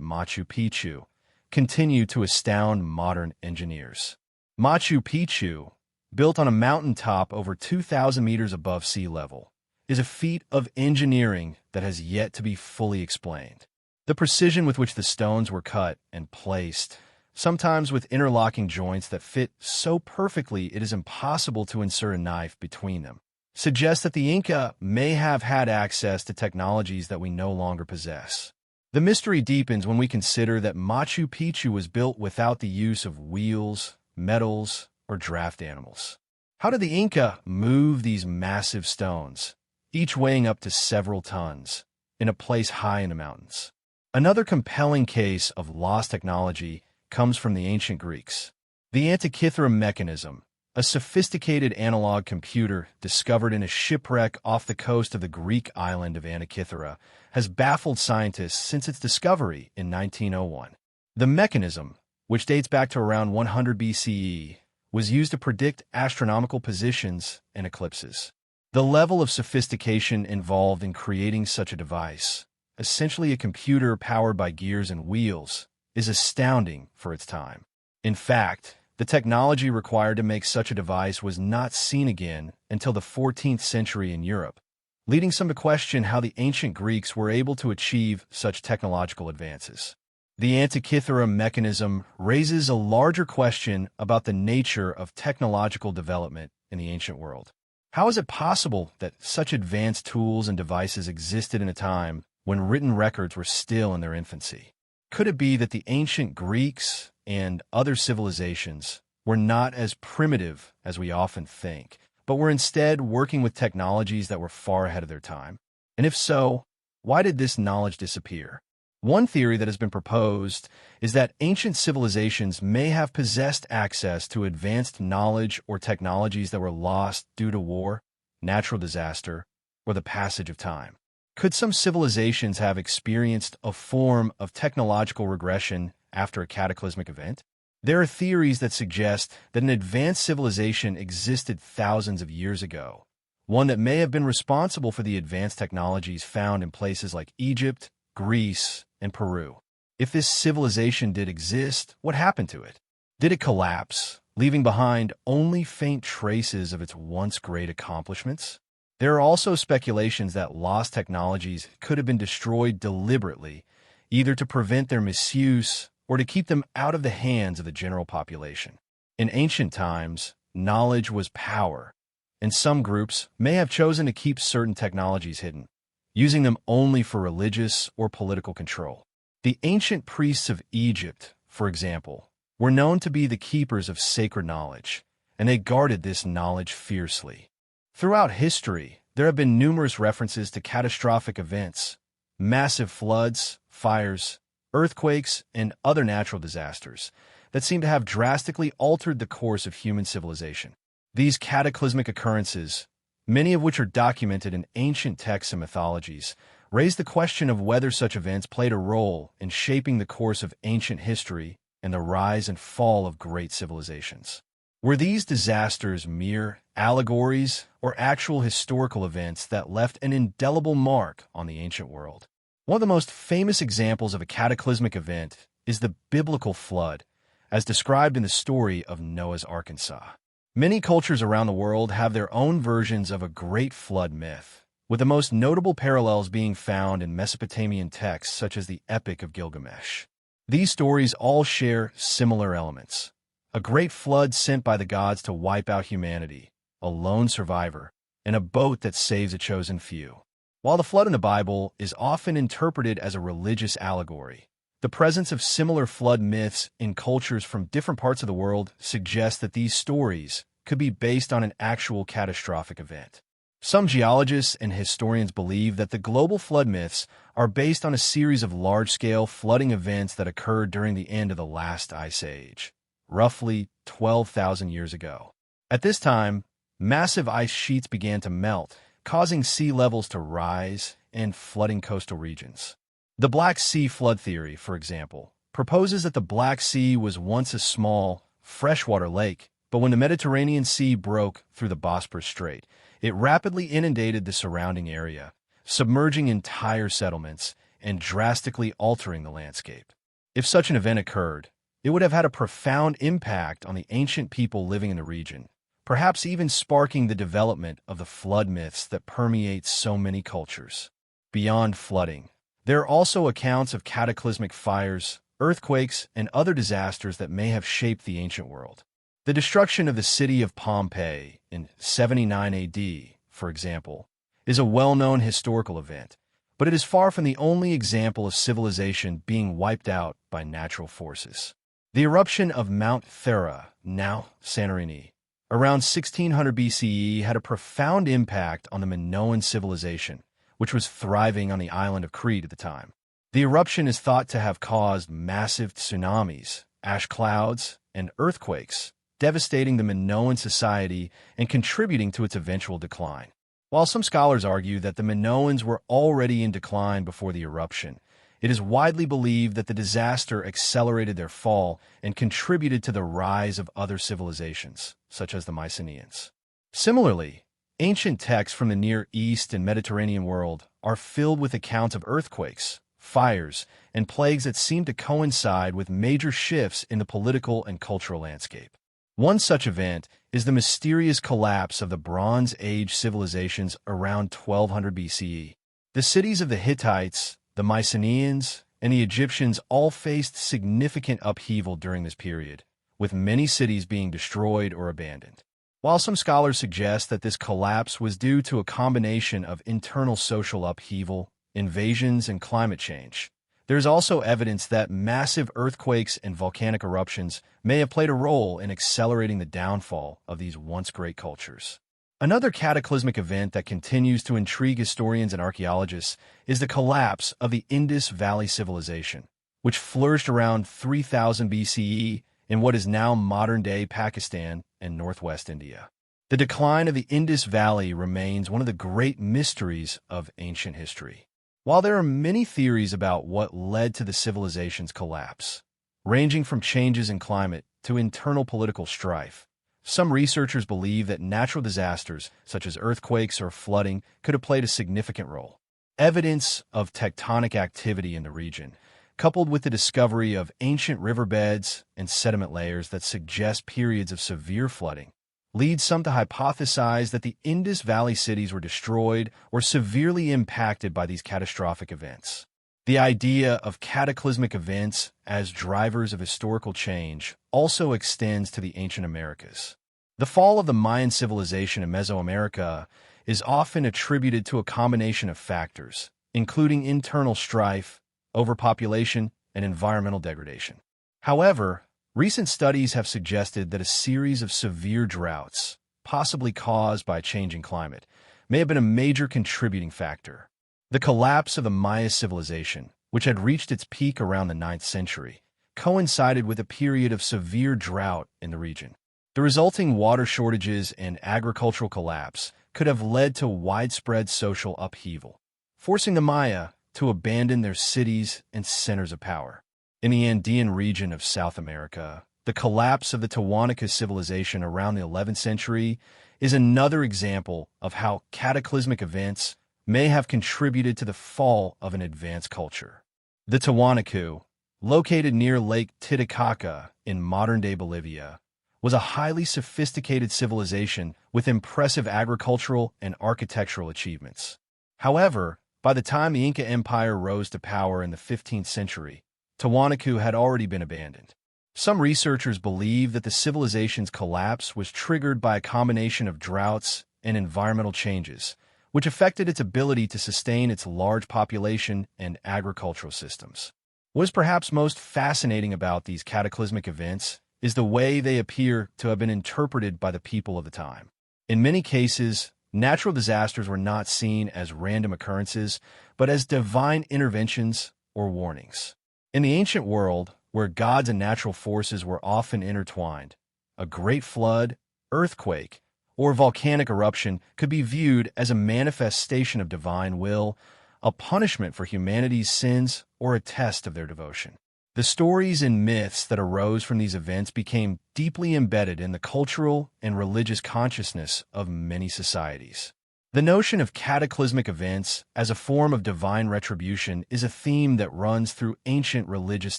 Machu Picchu, continue to astound modern engineers. Machu Picchu, built on a mountaintop over 2,000 meters above sea level, is a feat of engineering that has yet to be fully explained. The precision with which the stones were cut and placed, sometimes with interlocking joints that fit so perfectly it is impossible to insert a knife between them, suggests that the Inca may have had access to technologies that we no longer possess. The mystery deepens when we consider that Machu Picchu was built without the use of wheels, metals, or draft animals. How did the Inca move these massive stones, each weighing up to several tons, in a place high in the mountains? Another compelling case of lost technology comes from the ancient Greeks. The Antikythera mechanism, a sophisticated analog computer discovered in a shipwreck off the coast of the Greek island of Antikythera, has baffled scientists since its discovery in 1901. The mechanism, which dates back to around 100 BCE, was used to predict astronomical positions and eclipses. The level of sophistication involved in creating such a device, essentially a computer powered by gears and wheels, is astounding for its time. In fact, the technology required to make such a device was not seen again until the 14th century in Europe, leading some to question how the ancient Greeks were able to achieve such technological advances. The Antikythera mechanism raises a larger question about the nature of technological development in the ancient world. How is it possible that such advanced tools and devices existed in a time when written records were still in their infancy? Could it be that the ancient Greeks and other civilizations were not as primitive as we often think, but were instead working with technologies that were far ahead of their time? And if so, why did this knowledge disappear? One theory that has been proposed is that ancient civilizations may have possessed access to advanced knowledge or technologies that were lost due to war, natural disaster, or the passage of time. Could some civilizations have experienced a form of technological regression after a cataclysmic event? There are theories that suggest that an advanced civilization existed thousands of years ago, one that may have been responsible for the advanced technologies found in places like Egypt, Greece, and Peru. If this civilization did exist, what happened to it? Did it collapse, leaving behind only faint traces of its once great accomplishments? There are also speculations that lost technologies could have been destroyed deliberately, either to prevent their misuse or to keep them out of the hands of the general population. In ancient times, knowledge was power, and some groups may have chosen to keep certain technologies hidden, using them only for religious or political control. The ancient priests of Egypt, for example, were known to be the keepers of sacred knowledge, and they guarded this knowledge fiercely. Throughout history, there have been numerous references to catastrophic events, massive floods, fires, earthquakes, and other natural disasters that seem to have drastically altered the course of human civilization. These cataclysmic occurrences, many of which are documented in ancient texts and mythologies, raise the question of whether such events played a role in shaping the course of ancient history and the rise and fall of great civilizations. Were these disasters mere allegories or actual historical events that left an indelible mark on the ancient world? One of the most famous examples of a cataclysmic event is the biblical flood, as described in the story of Noah's Arkansas. Many cultures around the world have their own versions of a great flood myth, with the most notable parallels being found in Mesopotamian texts such as the Epic of Gilgamesh. These stories all share similar elements: a great flood sent by the gods to wipe out humanity, a lone survivor, and a boat that saves a chosen few. While the flood in the Bible is often interpreted as a religious allegory, the presence of similar flood myths in cultures from different parts of the world suggests that these stories could be based on an actual catastrophic event. Some geologists and historians believe that the global flood myths are based on a series of large-scale flooding events that occurred during the end of the last ice age, roughly 12,000 years ago. At this time, massive ice sheets began to melt, causing sea levels to rise and flooding coastal regions. The Black Sea flood theory, for example, proposes that the Black Sea was once a small, freshwater lake But when the Mediterranean Sea broke through the Bosporus Strait, it rapidly inundated the surrounding area, submerging entire settlements and drastically altering the landscape. If such an event occurred, it would have had a profound impact on the ancient people living in the region, perhaps even sparking the development of the flood myths that permeate so many cultures. Beyond flooding, there are also accounts of cataclysmic fires, earthquakes, and other disasters that may have shaped the ancient world. The destruction of the city of Pompeii in 79 AD, for example, is a well-known historical event, but it is far from the only example of civilization being wiped out by natural forces. The eruption of Mount Thera, now Santorini, around 1600 BCE had a profound impact on the Minoan civilization, which was thriving on the island of Crete at the time. The eruption is thought to have caused massive tsunamis, ash clouds, and earthquakes, devastating the Minoan society and contributing to its eventual decline. While some scholars argue that the Minoans were already in decline before the eruption, it is widely believed that the disaster accelerated their fall and contributed to the rise of other civilizations, such as the Mycenaeans. Similarly, ancient texts from the Near East and Mediterranean world are filled with accounts of earthquakes, fires, and plagues that seem to coincide with major shifts in the political and cultural landscape. One such event is the mysterious collapse of the Bronze Age civilizations around 1200 BCE. The cities of the Hittites, the Mycenaeans, and the Egyptians all faced significant upheaval during this period, with many cities being destroyed or abandoned. While some scholars suggest that this collapse was due to a combination of internal social upheaval, invasions, and climate change, there is also evidence that massive earthquakes and volcanic eruptions may have played a role in accelerating the downfall of these once great cultures. Another cataclysmic event that continues to intrigue historians and archaeologists is the collapse of the Indus Valley Civilization, which flourished around 3000 BCE in what is now modern-day Pakistan and northwest India. The decline of the Indus Valley remains one of the great mysteries of ancient history. While there are many theories about what led to the civilization's collapse, ranging from changes in climate to internal political strife, some researchers believe that natural disasters, such as earthquakes or flooding, could have played a significant role. Evidence of tectonic activity in the region, coupled with the discovery of ancient riverbeds and sediment layers that suggest periods of severe flooding, leads some to hypothesize that the Indus Valley cities were destroyed or severely impacted by these catastrophic events. The idea of cataclysmic events as drivers of historical change also extends to the ancient Americas. The fall of the Mayan civilization in Mesoamerica is often attributed to a combination of factors, including internal strife, overpopulation, and environmental degradation. However, recent studies have suggested that a series of severe droughts, possibly caused by a changing climate, may have been a major contributing factor. The collapse of the Maya civilization, which had reached its peak around the 9th century, coincided with a period of severe drought in the region. The resulting water shortages and agricultural collapse could have led to widespread social upheaval, forcing the Maya to abandon their cities and centers of power. In the Andean region of South America, the collapse of the Tiwanaku civilization around the 11th century is another example of how cataclysmic events may have contributed to the fall of an advanced culture. The Tiwanaku, located near Lake Titicaca in modern-day Bolivia, was a highly sophisticated civilization with impressive agricultural and architectural achievements. However, by the time the Inca Empire rose to power in the 15th century, Tiwanaku had already been abandoned. Some researchers believe that the civilization's collapse was triggered by a combination of droughts and environmental changes, which affected its ability to sustain its large population and agricultural systems. What is perhaps most fascinating about these cataclysmic events is the way they appear to have been interpreted by the people of the time. In many cases, natural disasters were not seen as random occurrences, but as divine interventions or warnings. In the ancient world, where gods and natural forces were often intertwined, a great flood, earthquake, or volcanic eruption could be viewed as a manifestation of divine will, a punishment for humanity's sins, or a test of their devotion. The stories and myths that arose from these events became deeply embedded in the cultural and religious consciousness of many societies. The notion of cataclysmic events as a form of divine retribution is a theme that runs through ancient religious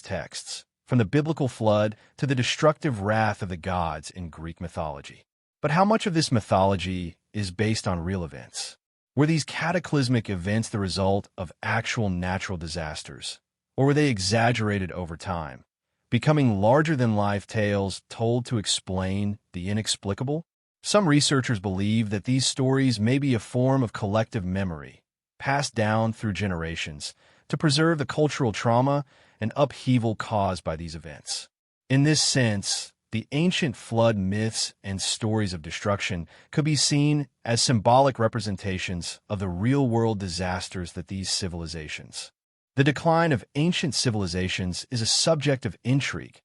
texts, from the biblical flood to the destructive wrath of the gods in Greek mythology. But how much of this mythology is based on real events? Were these cataclysmic events the result of actual natural disasters, or were they exaggerated over time, becoming larger-than-life tales told to explain the inexplicable? Some researchers believe that these stories may be a form of collective memory, passed down through generations, to preserve the cultural trauma and upheaval caused by these events. In this sense, the ancient flood myths and stories of destruction could be seen as symbolic representations of the real-world disasters that these civilizations. The decline of ancient civilizations is a subject of intrigue,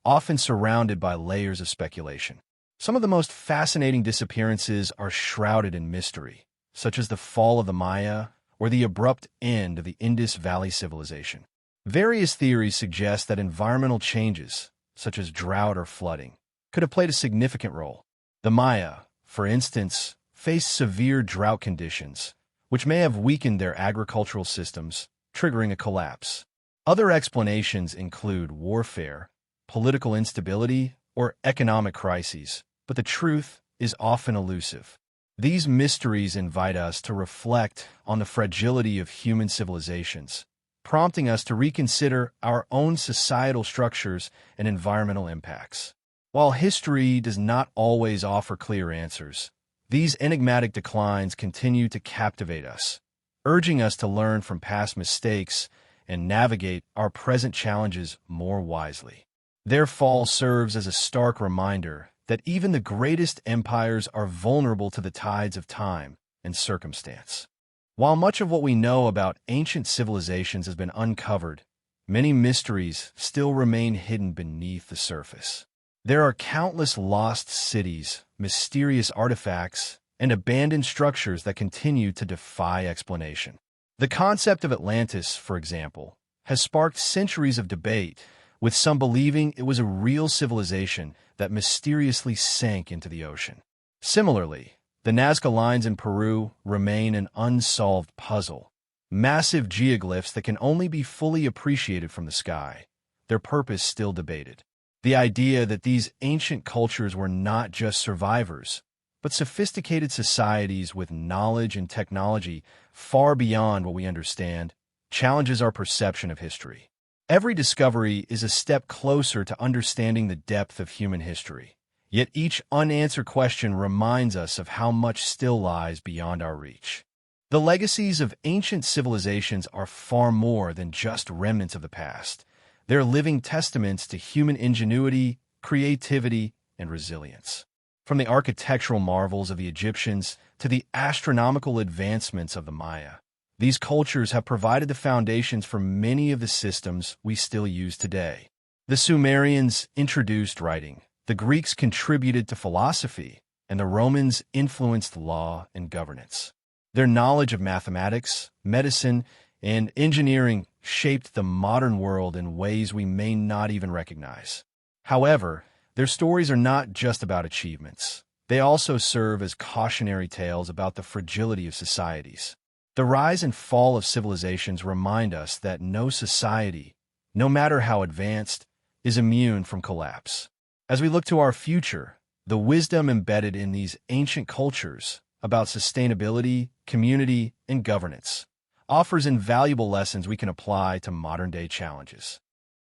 often surrounded by layers of speculation. Some of the most fascinating disappearances are shrouded in mystery, such as the fall of the Maya or the abrupt end of the Indus Valley civilization. Various theories suggest that environmental changes, such as drought or flooding, could have played a significant role. The Maya, for instance, faced severe drought conditions, which may have weakened their agricultural systems, triggering a collapse. Other explanations include warfare, political instability, or economic crises, but the truth is often elusive. These mysteries invite us to reflect on the fragility of human civilizations, prompting us to reconsider our own societal structures and environmental impacts. While history does not always offer clear answers, these enigmatic declines continue to captivate us, urging us to learn from past mistakes and navigate our present challenges more wisely. Their fall serves as a stark reminder that even the greatest empires are vulnerable to the tides of time and circumstance. While much of what we know about ancient civilizations has been uncovered, many mysteries still remain hidden beneath the surface. There are countless lost cities, mysterious artifacts, and abandoned structures that continue to defy explanation. The concept of Atlantis, for example, has sparked centuries of debate, with some believing it was a real civilization that mysteriously sank into the ocean. Similarly, the Nazca lines in Peru remain an unsolved puzzle, massive geoglyphs that can only be fully appreciated from the sky, their purpose still debated. The idea that these ancient cultures were not just survivors, but sophisticated societies with knowledge and technology far beyond what we understand, challenges our perception of history. Every discovery is a step closer to understanding the depth of human history, yet each unanswered question reminds us of how much still lies beyond our reach. The legacies of ancient civilizations are far more than just remnants of the past. They're living testaments to human ingenuity, creativity, and resilience. From the architectural marvels of the Egyptians to the astronomical advancements of the Maya, these cultures have provided the foundations for many of the systems we still use today. The Sumerians introduced writing, the Greeks contributed to philosophy, and the Romans influenced law and governance. Their knowledge of mathematics, medicine, and engineering shaped the modern world in ways we may not even recognize. However, their stories are not just about achievements. They also serve as cautionary tales about the fragility of societies. The rise and fall of civilizations remind us that no society, no matter how advanced, is immune from collapse. As we look to our future, the wisdom embedded in these ancient cultures about sustainability, community, and governance offers invaluable lessons we can apply to modern-day challenges.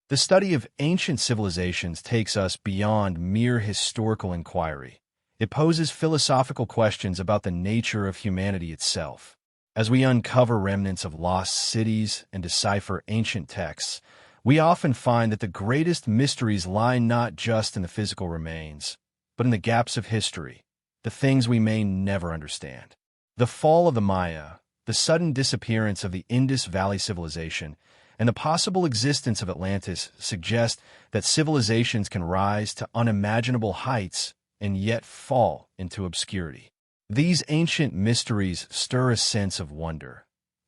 The study of ancient civilizations takes us beyond mere historical inquiry. It poses philosophical questions about the nature of humanity itself. As we uncover remnants of lost cities and decipher ancient texts, we often find that the greatest mysteries lie not just in the physical remains, but in the gaps of history, the things we may never understand. The fall of the Maya, the sudden disappearance of the Indus Valley civilization, and the possible existence of Atlantis suggest that civilizations can rise to unimaginable heights and yet fall into obscurity. These ancient mysteries stir a sense of wonder,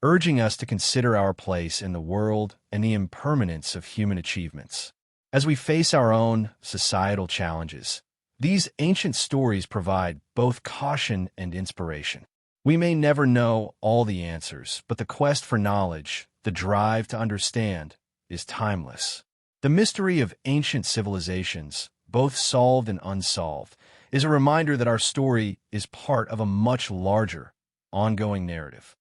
urging us to consider our place in the world and the impermanence of human achievements. As we face our own societal challenges, these ancient stories provide both caution and inspiration. We may never know all the answers, but the quest for knowledge, the drive to understand, is timeless. The mystery of ancient civilizations, both solved and unsolved, is a reminder that our story is part of a much larger, ongoing narrative.